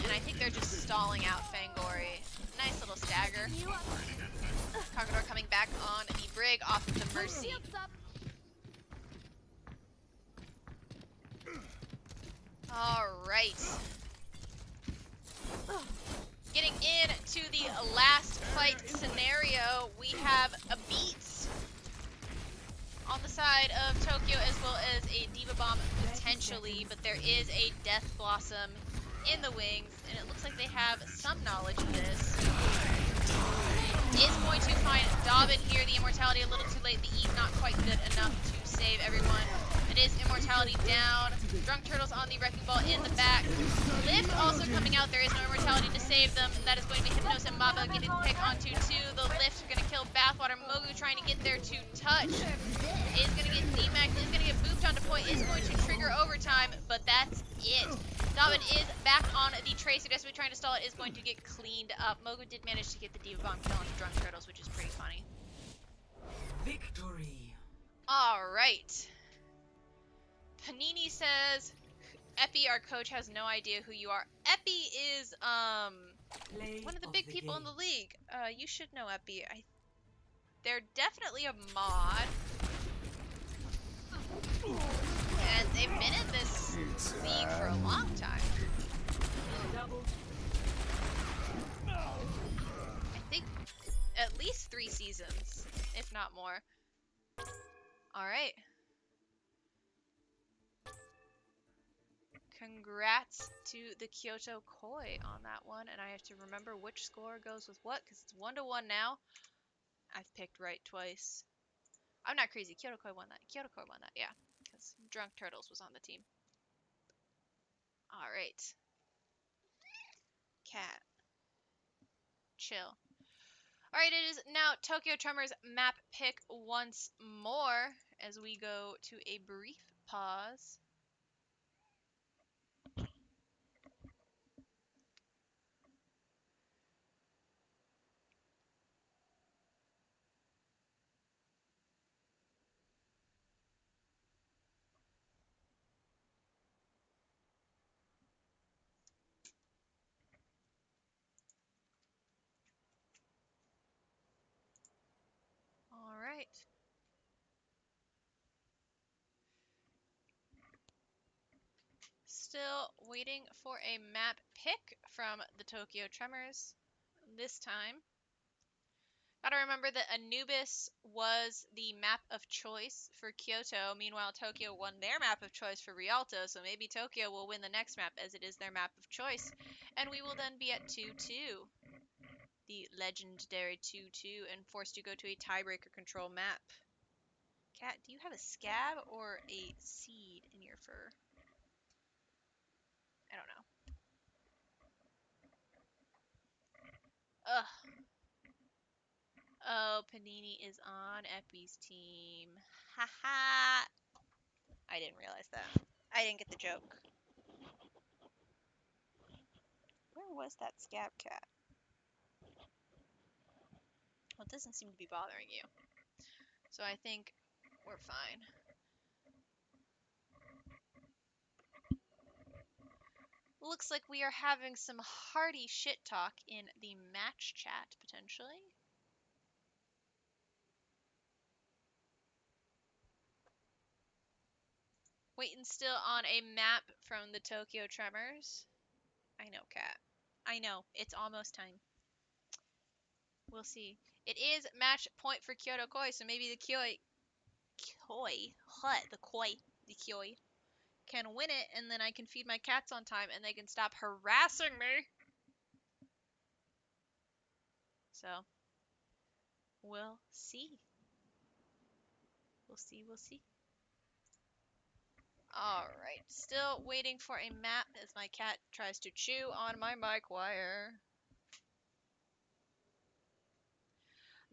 [SPEAKER 1] And I think they're just stalling out Fangori. Nice little stagger. Conqueror coming back on the Brig off of the Mercy. Alright. Getting into the last fight scenario, we have a beat on the side of Tokyo as well as a Diva Bomb potentially, but there is a Death Blossom in the wings, and it looks like they have some knowledge of this. Is going to find Dobbin here. The Immortality a little too late. The E's not quite good enough to save everyone. It is Immortality down. Drunk Turtles on the Wrecking Ball in the back. Lift also coming out. There is no Immortality to save them. That is going to be Hypnos and Mamba getting the pick onto 2. The Lift going to kill Bathwater. Mogu trying to get there to touch. Is going to get D-Max. Is going to get booped onto point. Is going to trigger overtime, but that's it. Dobbin is back on the Tracer. Desperately trying to stall it. Is going to get cleaned up. Mogu did manage to get the Diva Bomb kill onto Drunk Turtles, which is pretty funny.
[SPEAKER 2] Victory.
[SPEAKER 1] Alright. Panini says, Epi, our coach, has no idea who you are. Epi is, one of the big people in the league. You should know Epi. They're definitely a mod. And they've been in this league for a long time. I think at least 3 seasons, if not more. Alright. Congrats to the Kyoto Koi on that one, and I have to remember which score goes with what, because it's 1-1 now. I've picked right twice. I'm not crazy. Kyoto Koi won that. Kyoto Koi won that, yeah, because Drunk Turtles was on the team. Alright. Cat. Chill. Alright, it is now Tokyo Tremors map pick once more as we go to a brief pause. Alright. Still waiting for a map pick from the Tokyo Tremors this time. Gotta remember that Anubis was the map of choice for Kyoto. Meanwhile, Tokyo won their map of choice for Rialto, so maybe Tokyo will win the next map as it is their map of choice. And we will then be at 2-2. The legendary 2-2 and forced to go to a tiebreaker control map. Cat, do you have a scab or a seed in your fur? I don't know. Ugh. Oh, Panini is on Epi's team. Haha. I didn't realize that. I didn't get the joke. Where was that scab cat? Well, it doesn't seem to be bothering you. So I think we're fine. Looks like we are having some hearty shit talk in the match chat, potentially. Waiting still on a map from the Tokyo Tremors. I know, Cat. I know. It's almost time. We'll see. It is match point for Kyoto Koi, so maybe the Koi can win it, and then I can feed my cats on time, and they can stop harassing me. So, we'll see. We'll see, we'll see. Alright, still waiting for a map as my cat tries to chew on my mic wire.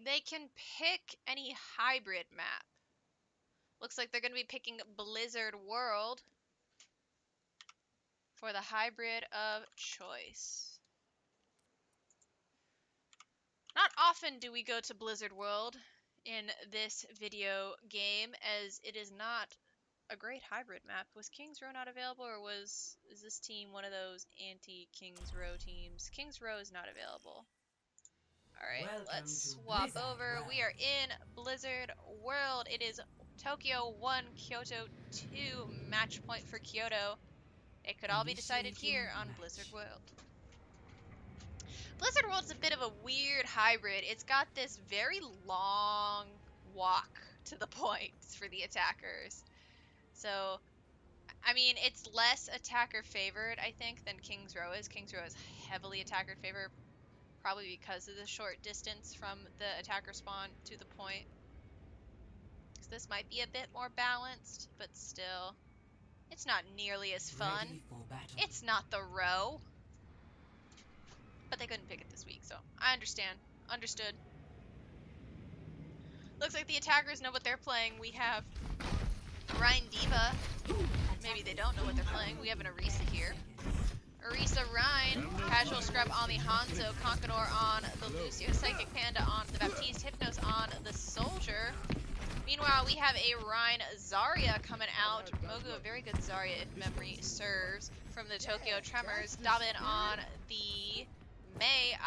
[SPEAKER 1] They can pick any hybrid map. Looks like they're going to be picking Blizzard World for the hybrid of choice. Not often do we go to Blizzard World in this video game, as it is not a great hybrid map. Was King's Row not available, or is this team one of those anti-King's Row teams? King's Row is not available. Alright, let's swap over. We are in Blizzard World. It is Tokyo 1, Kyoto 2, match point for Kyoto. It could all be decided here on Blizzard World. Blizzard World is a bit of a weird hybrid. It's got this very long walk to the points for the attackers. So, I mean, it's less attacker favored, I think, than King's Row is. King's Row is heavily attacker favored, probably because of the short distance from the attacker spawn to the point. So this might be a bit more balanced, but still, it's not nearly as fun. It's not the Row. But they couldn't pick it this week, so I understand. Understood. Looks like the attackers know what they're playing. We have Rhine Diva. Maybe they don't know what they're playing. We have an Orisa here. Orisa Rhine, Casual Scrub on the Hanzo, Conqueror on the Lucio, Psychic Panda on the Baptiste, Hypnos on the Soldier. Meanwhile, we have a Rhine Zarya coming out. Mogu, a very good Zarya if memory serves, from the Tokyo Tremors. Dabin on the Mei,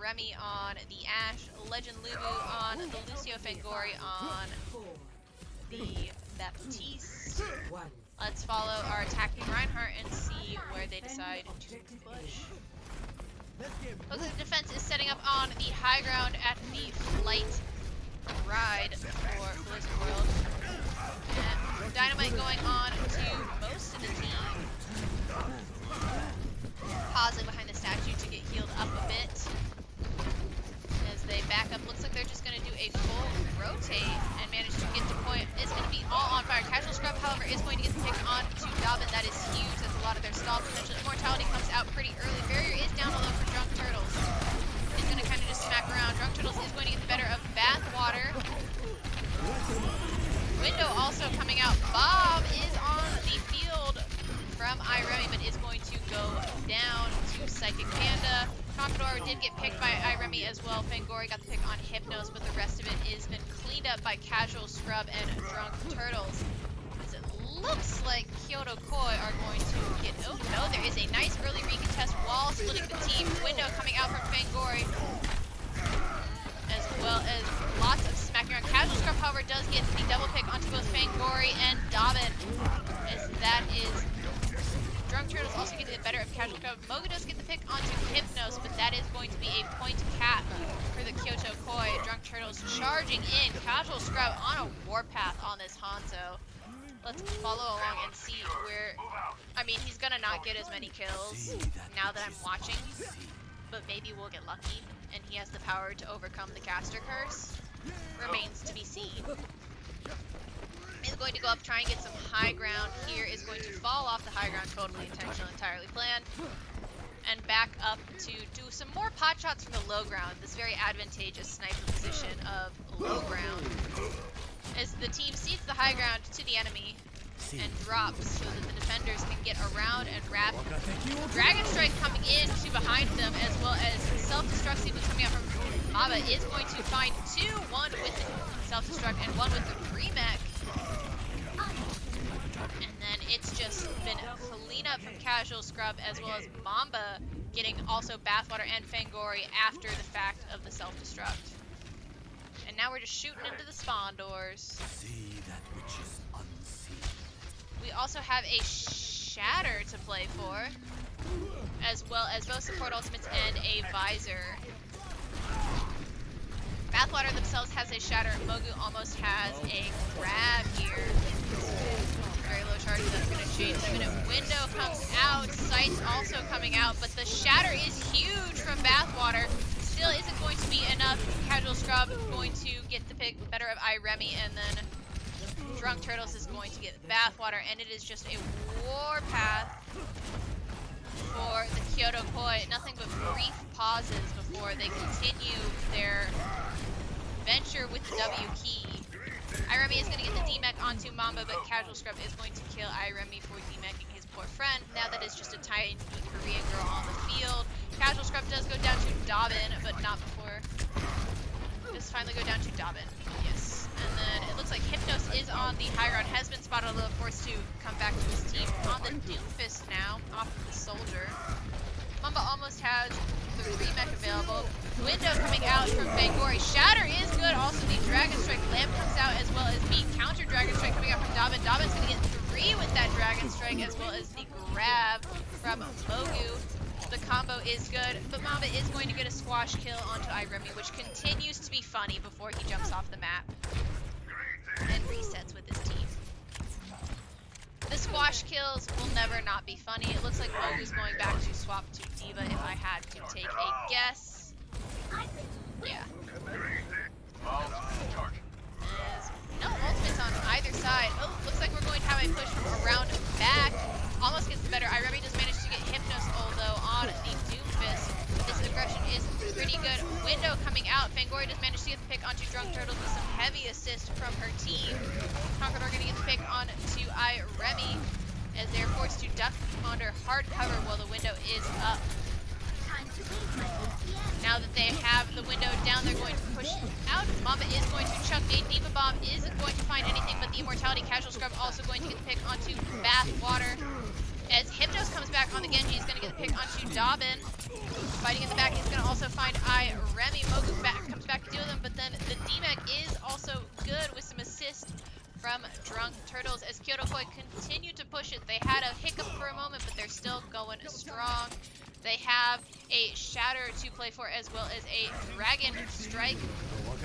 [SPEAKER 1] Remy on the Ashe, Legend Lubu on the Lucio, Fangori on the Baptiste. Let's follow our attacking Reinhardt and see where they decide to push. Looks like the defense is setting up on the high ground at the flight ride for Blizzard World. And dynamite going on to most of the team. Pausing behind the statue to get healed up a bit. As they back up, looks like they're just going to do a full rotate and manage to get to point. It's going to be all on fire. Casual Scrub, however, is going to get the pick on to Dobbin. That is huge. That's a lot of their stall potential. Immortality comes out pretty early. Barrier is down, although for Drunk Turtles. It's going to kind of just smack around. Drunk Turtles is going to Power did get picked by Iremi as well. Fangori got the pick on Hypnos, but the rest of it has been cleaned up by Casual Scrub and Drunk Turtles. As it looks like Kyoto Koi are going to get... Oh no, there is a nice early recontest wall splitting the team. Window coming out from Fangori, as well as lots of smacking around. Casual Scrub, however, does get the double pick onto both Fangori and Dobbin, as that is... Drunk Turtles also get the better of Casual Scrub. Mogu does get the pick onto Hypnos, but that is going to be a point cap for the Kyoto Koi. Drunk Turtles charging in. Casual Scrub on a warpath on this Hanzo. Let's follow along and see where... I mean, he's gonna not get as many kills now that I'm watching, but maybe we'll get lucky, and he has the power to overcome the caster curse. Remains to be seen. Is going to go up, try and get some high ground. Here is going to fall off the high ground, totally intentional, entirely planned. And back up to do some more pot shots from the low ground, this very advantageous sniper position of low ground. As the team cedes the high ground to the enemy and drops so that the defenders can get around and wrap. Dragon Strike coming in to behind them, as well as self-destruct sequence coming out from Maba is going to find two, one with the self-destruct and one with the remech. And then it's just been cleanup from Casual Scrub, as well as Mamba getting also Bathwater and Fangori after the fact of the self-destruct. And now we're just shooting into the spawn doors.
[SPEAKER 5] See that which is unseen.
[SPEAKER 1] We also have a Shatter to play for, as well as both support ultimates and a Visor. Bathwater themselves has a Shatter. Mogu almost has a Grab here. Very low charge, that's going to change in a minute. Window comes out, Sight's also coming out, but the Shatter is huge from Bathwater. Still isn't going to be enough. Casual Scrub going to get the pick better of Iremi, and then Drunk Turtles is going to get Bathwater, and it is just a warpath for the Kyoto Koi. Nothing but brief pauses before they continue their venture with the W key. Iremi is going to get the D-Mech onto Mamba, but Casual Scrub is going to kill Iremi for D-Meching his poor friend. Now that is just a tiny Korean girl on the field. Casual Scrub does go down to Dobbin, but not before. Does finally go down to Dobbin. Yes. And then it looks like Hypnos is on the high ground, has been spotted, although forced to come back to his team on the Doomfist now, off of the Soldier. Mamba almost has the remech available. Window coming out from Fangori. Shatter is good. Also the Dragon Strike Lamp comes out, as well as the counter Dragon Strike coming out from Dobbin. Dobbin's going to get 3 with that Dragon Strike, as well as the grab from Mogu. The combo is good, but Mamba is going to get a squash kill onto Iremi, which continues to be funny before he jumps off the map and resets with his team. The squash kills will never not be funny. It looks like Mogu's going back to swap to Diva if I had to take a guess. Yeah. No ultimates on either side. Oh, looks like we're going to have a push from around back. Almost gets the better. Iremi just managed to get Hypnos, although on the Doomfist. This aggression is pretty good. Window coming out. Fangori just managed to get the pick onto Drunk Turtles with some heavy assist from her team. Conqueror going to get the pick onto Iremi, as they're forced to duck under hard cover while the window is up. Now that they have the window down, they're going to push out. Mamba is going to chuck a Diva Bomb, isn't going to find anything but the Immortality. Casual Scrub also going to get the pick onto Bathwater. As Hypnos comes back on the Genji, he's going to get the pick onto Dobbin. Fighting in the back, he's going to also find Iremi. Mogu comes back to deal with them, but then the D-Mech is also good with some assist from Drunk Turtles as Kyoto Koi continue to push it. They had a hiccup for a moment, but they're still going strong. They have a Shatter to play for, as well as a Dragon Strike.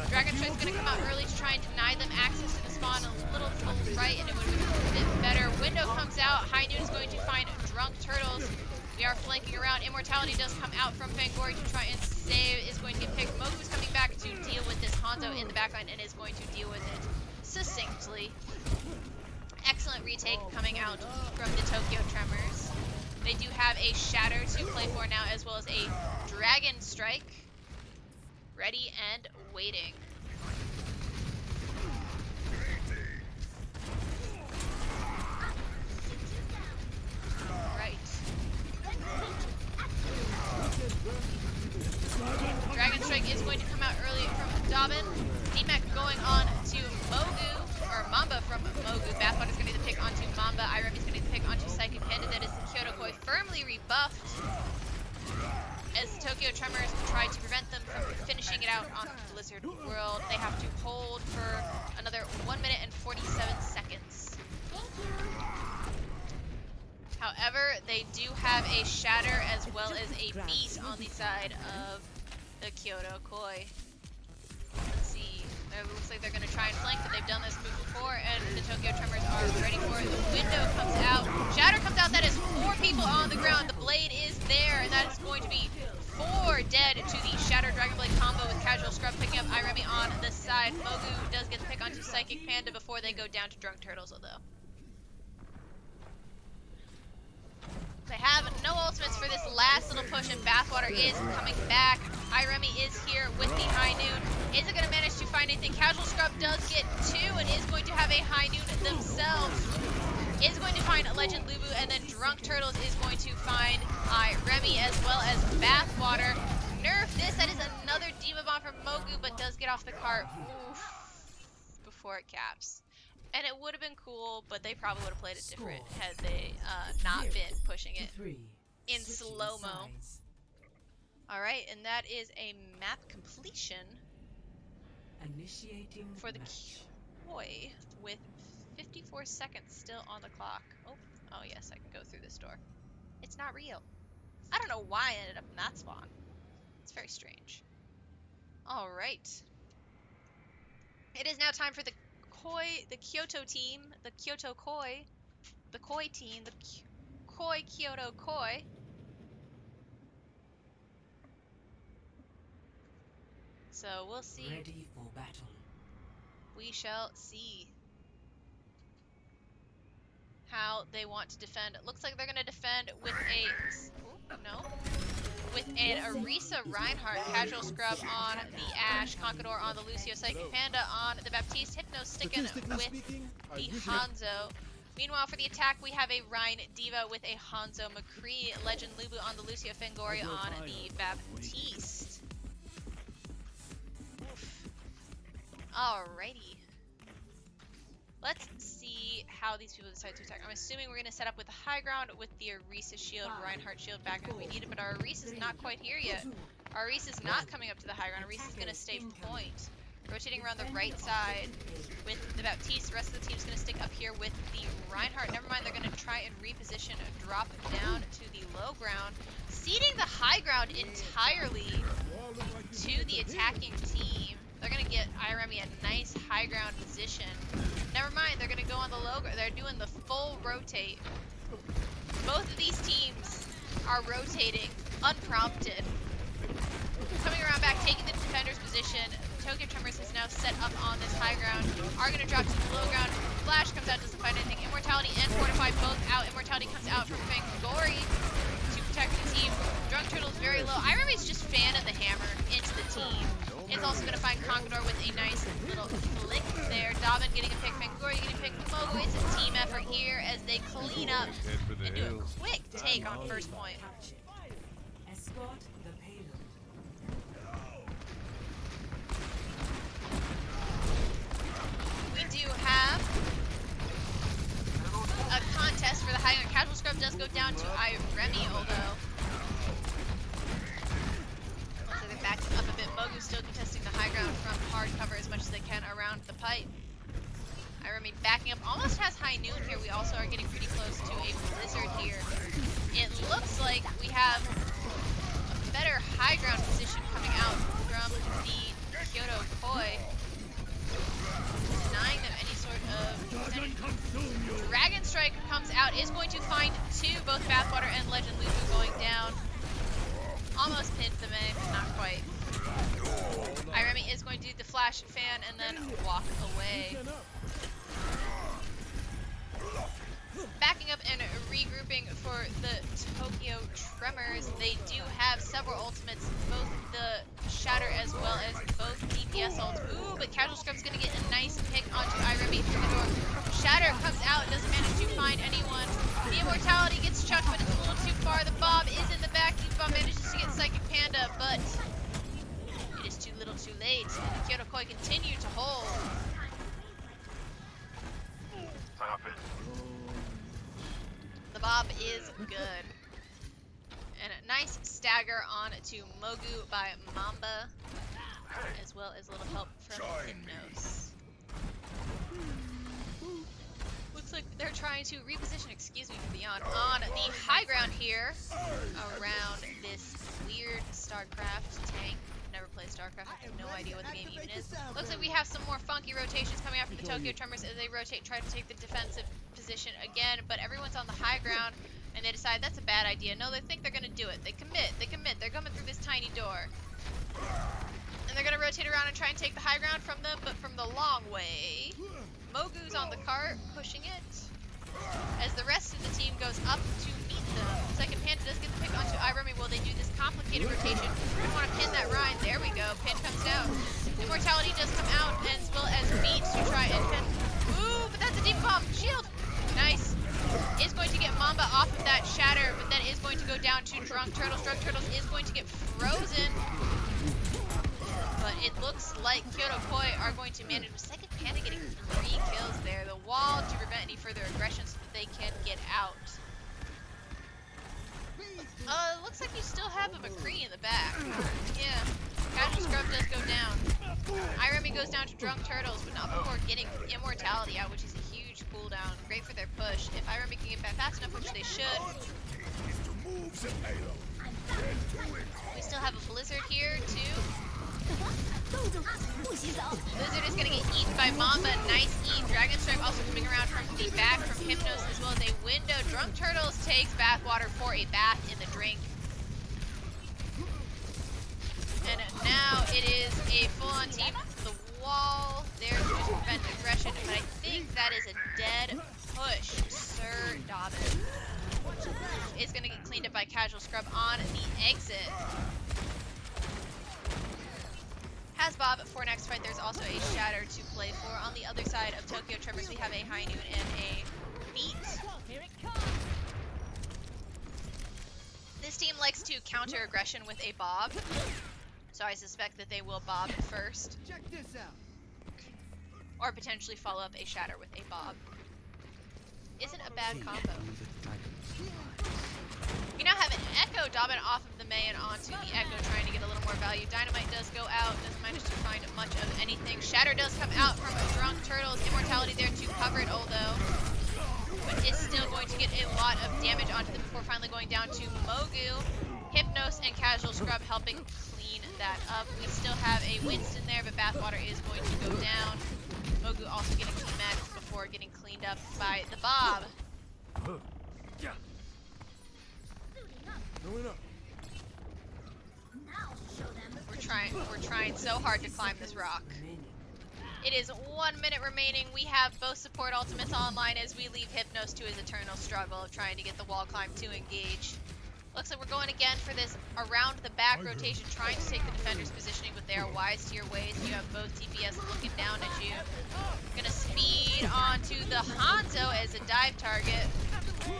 [SPEAKER 1] Dragon Strike's going to come out early to try and deny them access to the spawn a little to the right, and it would have been a bit better. Window comes out. High Noon is going to find Drunk Turtles. We are flanking around. Immortality does come out from Fangori to try and save. Is going to get picked. Mogu's coming back to deal with this Hanzo in the backline and is going to deal with it succinctly. Excellent retake coming out from the Tokyo Tremors. They do have a Shatter to play for now, as well as a Dragon Strike. Ready and waiting. Right. buffed. As the Tokyo Tremors try to prevent them from finishing it out on Blizzard World, they have to hold for another 1 minute and 47 seconds. However, they do have a Shatter as well as a Beat on the side of the Kyoto Koi. Let's see. It looks like they're going to try and flank, but they've done this move before, and the Tokyo Tremors are ready for it. The window comes out. Shatter comes out. That is 4 people on the ground. The blade is there, and that is going to be 4 dead to the Shatter Dragon Blade combo with Casual Scrub picking up Iremi on the side. Mogu does get the pick onto Psychic Panda before they go down to Drunk Turtles, although. They have no ultimates for this last little push, and Bathwater is coming back. Iremi is here with the High Noon. Is it going to manage to find anything? Casual Scrub does get 2 and is going to have a High Noon themselves. Is going to find Legend Lubu, and then Drunk Turtles is going to find Iremi as well as Bathwater. Nerf this. That is another Diva Bomb from Mogu, but does get off the cart before it caps. And it would have been cool, but they probably would have played it different had they not been pushing it in slow-mo. Alright, and that is a map completion for the Koi with 54 seconds still on the clock. Oh yes, I can go through this door. It's not real. I don't know why I ended up in that spawn. It's very strange. Alright. It is now time for the Kyoto team, the Kyoto Koi, the Koi team, the Koi Kyoto Koi. So we'll see.
[SPEAKER 2] Ready for battle.
[SPEAKER 1] We shall see how they want to defend. It looks like they're going to defend with with an Arisa Reinhardt, Casual Scrub on the Ashe, Conqueror on the Lucio, Psychic Panda on the Baptiste, Hypno sticking with the Hanzo. Meanwhile, for the attack, we have a Rein Diva with a Hanzo McCree, Legend Lubu on the Lucio, Fangori on the Baptiste. Oof. Alrighty. Let's see how these people decide to attack. I'm assuming we're going to set up with the high ground with the Arisa shield, Reinhardt shield back if we need it, but our Arisa is not quite here yet. Our Arisa is not coming up to the high ground. Arisa is going to stay point. Rotating around the right side with the Baptiste. The rest of the team is going to stick up here with the Reinhardt. Never mind, they're going to try and reposition, drop down to the low ground, ceding the high ground entirely to the attacking team. They're going to get Iremi a nice high ground position. Never mind, they're going to go on the low ground. They're doing the full rotate. Both of these teams are rotating unprompted. Coming around back, taking the defender's position. Tokyo Tremors has now set up on this high ground. Are going to drop to the low ground. Flash comes out, doesn't find anything. Immortality and Fortify both out. Immortality comes out from Fangori to protect the team. Drunk Turtle is very low. Iremi's just fanning the hammer into the team. It's also going to find Conqueror with a nice little flick there. Dobbin getting a pick, Fangori getting a pick. Mogu, it's a team effort here as they clean up and do a quick take on first point.
[SPEAKER 2] Escort the payload.
[SPEAKER 1] We do have a contest for the high ground. Casual Scrub does go down to Iremi, although looks like they're backing up a bit. Mogu's still contesting the high ground from hard cover as much as they can around the pipe. Iremi backing up, almost has High Noon here. We also are getting pretty close to a Blizzard here. It looks like we have a better high ground position coming out from the Kyoto Koi, denying them any sort of Dragon Strike comes out, is going to find 2, both Bathwater and Legend Lubu going down. Almost pinned them in, but not quite. Iremi is going to do the flash fan and then walk away. Backing up and regrouping for the Tokyo Tremors. They do have several ultimates, both the Shatter as well as both DPS ults. Ooh, but Casual Scrub's gonna get a nice pick onto Iremi through the door. Shatter comes out, doesn't manage to find anyone. The Immortality gets chucked, but it's a little too far. The Bob is in the back. The Bob manages to get Psychic Panda, but it is too little too late. And the Kyoto Koi continue to hold. The Bob is good. nice stagger on to Mogu by Mamba, as well as a little help from Hypnos. Looks like they're trying to reposition, excuse me for beyond, on the high ground here around this weird StarCraft tank. Never played StarCraft, I have no idea what the game even is. Looks like we have some more funky rotations coming out from the Tokyo Tremors as they rotate, try to take the defensive position again, but everyone's on the high ground and they decide that's a bad idea. No, they think they're gonna do it. They commit, they're coming through this tiny door. And they're gonna rotate around and try and take the high ground from them, but from the long way. Mogu's on the cart, pushing it, as the rest of the team goes up to meet them. Second Panda does get the pick onto Irumi. Will they do this complicated rotation? We want to pin that Rhine. There we go. Pin comes down. Immortality does come out, as well as Beat to try and pin. Ooh, but that's a deep bomb. Shield. Nice. Is going to get Mamba off of that shatter, but then is going to go down to Drunk Turtles. Drunk Turtles is going to get frozen. But it looks like Kyoto Koi are going to manage with Second Panda getting 3 kills there. The wall to prevent any further aggression so that they can get out. Looks like you still have a McCree in the back. Yeah. Casual Scrub does go down. Iremi goes down to Drunk Turtles, but not before getting Immortality out, which is a huge cooldown. Great for their push. If Iremi can get back fast enough, which they should. We still have a Blizzard here, too. Blizzard is going to get eaten by Mamba. Nice eat. Dragon Strike also coming around from the back from Hypnos, as well as a window. Drunk Turtles takes bathwater for a bath in the drink. And now it is a full-on team. The wall there to prevent aggression, but I think that is a dead push. Sir Dobbin is going to get cleaned up by Casual Scrub on the exit. Has Bob for next fight. There's also a Shatter to play for. On the other side of Tokyo Tremors, we have a High Noon and a Beat. This team likes to counter aggression with a Bob, so I suspect that they will Bob first.
[SPEAKER 6] Check this out.
[SPEAKER 1] Or potentially follow up a Shatter with a Bob. Isn't a bad combo. We now have an Echo Dobbin off of the May and onto the Echo, trying to get a little more value. Dynamite does go out, doesn't manage to find much of anything. Shatter does come out from Drunk Turtles. Immortality there to cover it, although, but it's still going to get a lot of damage onto them before finally going down to Mogu. Hypnos and Casual Scrub helping clean that up. We still have a Winston there, but Bathwater is going to go down. Mogu also getting T-Max before getting cleaned up by the Bob. We're trying so hard to climb this rock. It is 1 minute remaining. We have both support ultimates online as we leave Hypnos to his eternal struggle of trying to get the wall climb to engage. Looks like we're going again for this around the back rotation, trying to take the defender's positioning, but they are wise to your ways. You have both TPS looking down at you. Gonna speed onto the Hanzo as a dive target.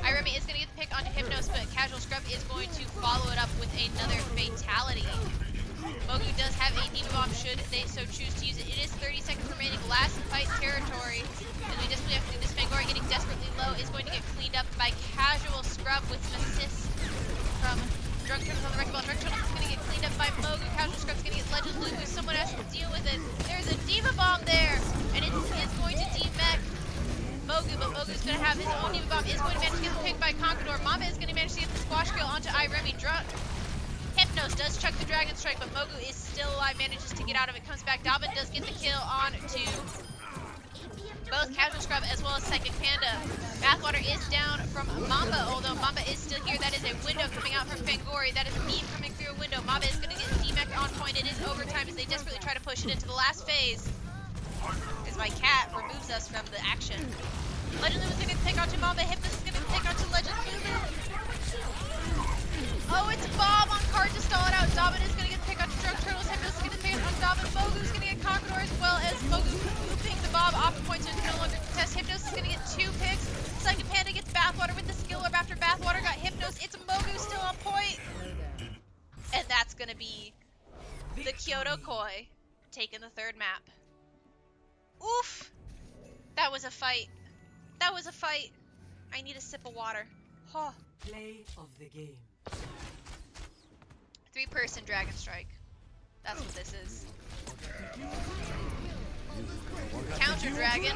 [SPEAKER 1] Iremi is gonna get the pick onto Hypnos, but Casual Scrub is going to follow it up with another fatality. Mogu does have a Diva Bomb should they so choose to use it. It is 30 seconds remaining, last fight territory. And we desperately have to do this. Fangori getting desperately low is going to get cleaned up by Casual Scrub with some assists from Drunk Turtles on the wrecking ball. Drunk Turtles is going to get cleaned up by Mogu. Casual Scrub's going to get Legend Lugu. Someone has to deal with it. There's a Diva Bomb there, and it is going to demech Mogu, but Mogu's going to have his own Diva Bomb. Is going to manage to get the pick by Conqueror. Mama is going to manage to get the squash kill onto Iremi. Hypnos does chuck the Dragon Strike, but Mogu is still alive, manages to get out of it, comes back. Dobbin does get the kill on to both Casual Scrub as well as Second Panda. Bathwater is down from Mamba, although Mamba is still here. That is a window coming out from Fangori. That is a beam coming through a window. Mamba is going to get D-Mech on point. It is overtime as they desperately try to push it into the last phase. As my cat removes us from the action. Legend Lulu is going to pick onto Mamba. Hypnos is going to pick onto Legend Lulu. Oh, it's Bob on card to stall it out. Dobbin is going to get the pick onto Drunk Turtles. Hypnos is going to pick on Dobbin. Mogu's going to get Conqueror as well as Mogu looping the Bob off the point so it's no longer contest. Hypnos is going to get 2 picks. Second Panda gets Bathwater with the skill orb after Bathwater got Hypnos. It's Mogu still on point. And that's going to be the Kyoto Koi taking the 3rd map. Oof. That was a fight. That was a fight. I need a sip of water. Oh.
[SPEAKER 2] Play of the game.
[SPEAKER 1] Three-person Dragon Strike. That's what this is. Counter Dragon.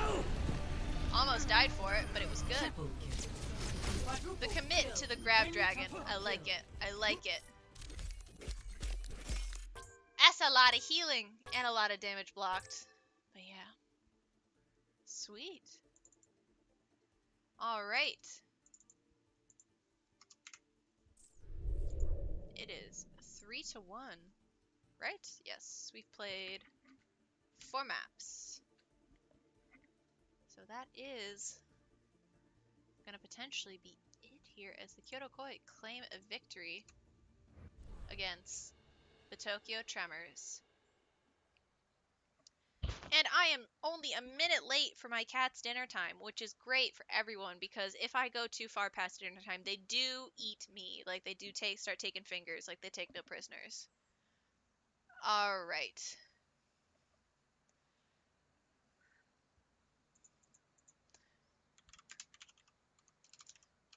[SPEAKER 1] Almost died for it, but it was good.
[SPEAKER 2] Triple kill.
[SPEAKER 1] The
[SPEAKER 2] Quadruple
[SPEAKER 1] commit
[SPEAKER 2] kill.
[SPEAKER 1] to the grab dragon.
[SPEAKER 2] Quintuple
[SPEAKER 1] I like
[SPEAKER 2] kill.
[SPEAKER 1] it. I like it. That's a lot of healing and a lot of damage blocked. But yeah. Sweet. Alright. It is 3-1. Right? Yes. We've played 4 maps. So that is going to potentially be it here as the Kyoto Koi claim a victory against the Tokyo Tremors. And I am only a minute late for my cat's dinner time, which is great for everyone because if I go too far past dinner time, they do eat me. Like they do start taking fingers, like they take no prisoners. All right.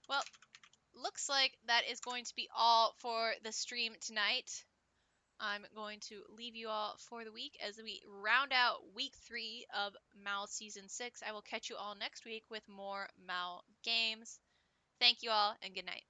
[SPEAKER 1] Well, looks like that is going to be all for the stream tonight. I'm going to leave you all for the week as we round out week 3 of MOWL Season 6. I will catch you all next week with more MOWL games. Thank you all, and good night.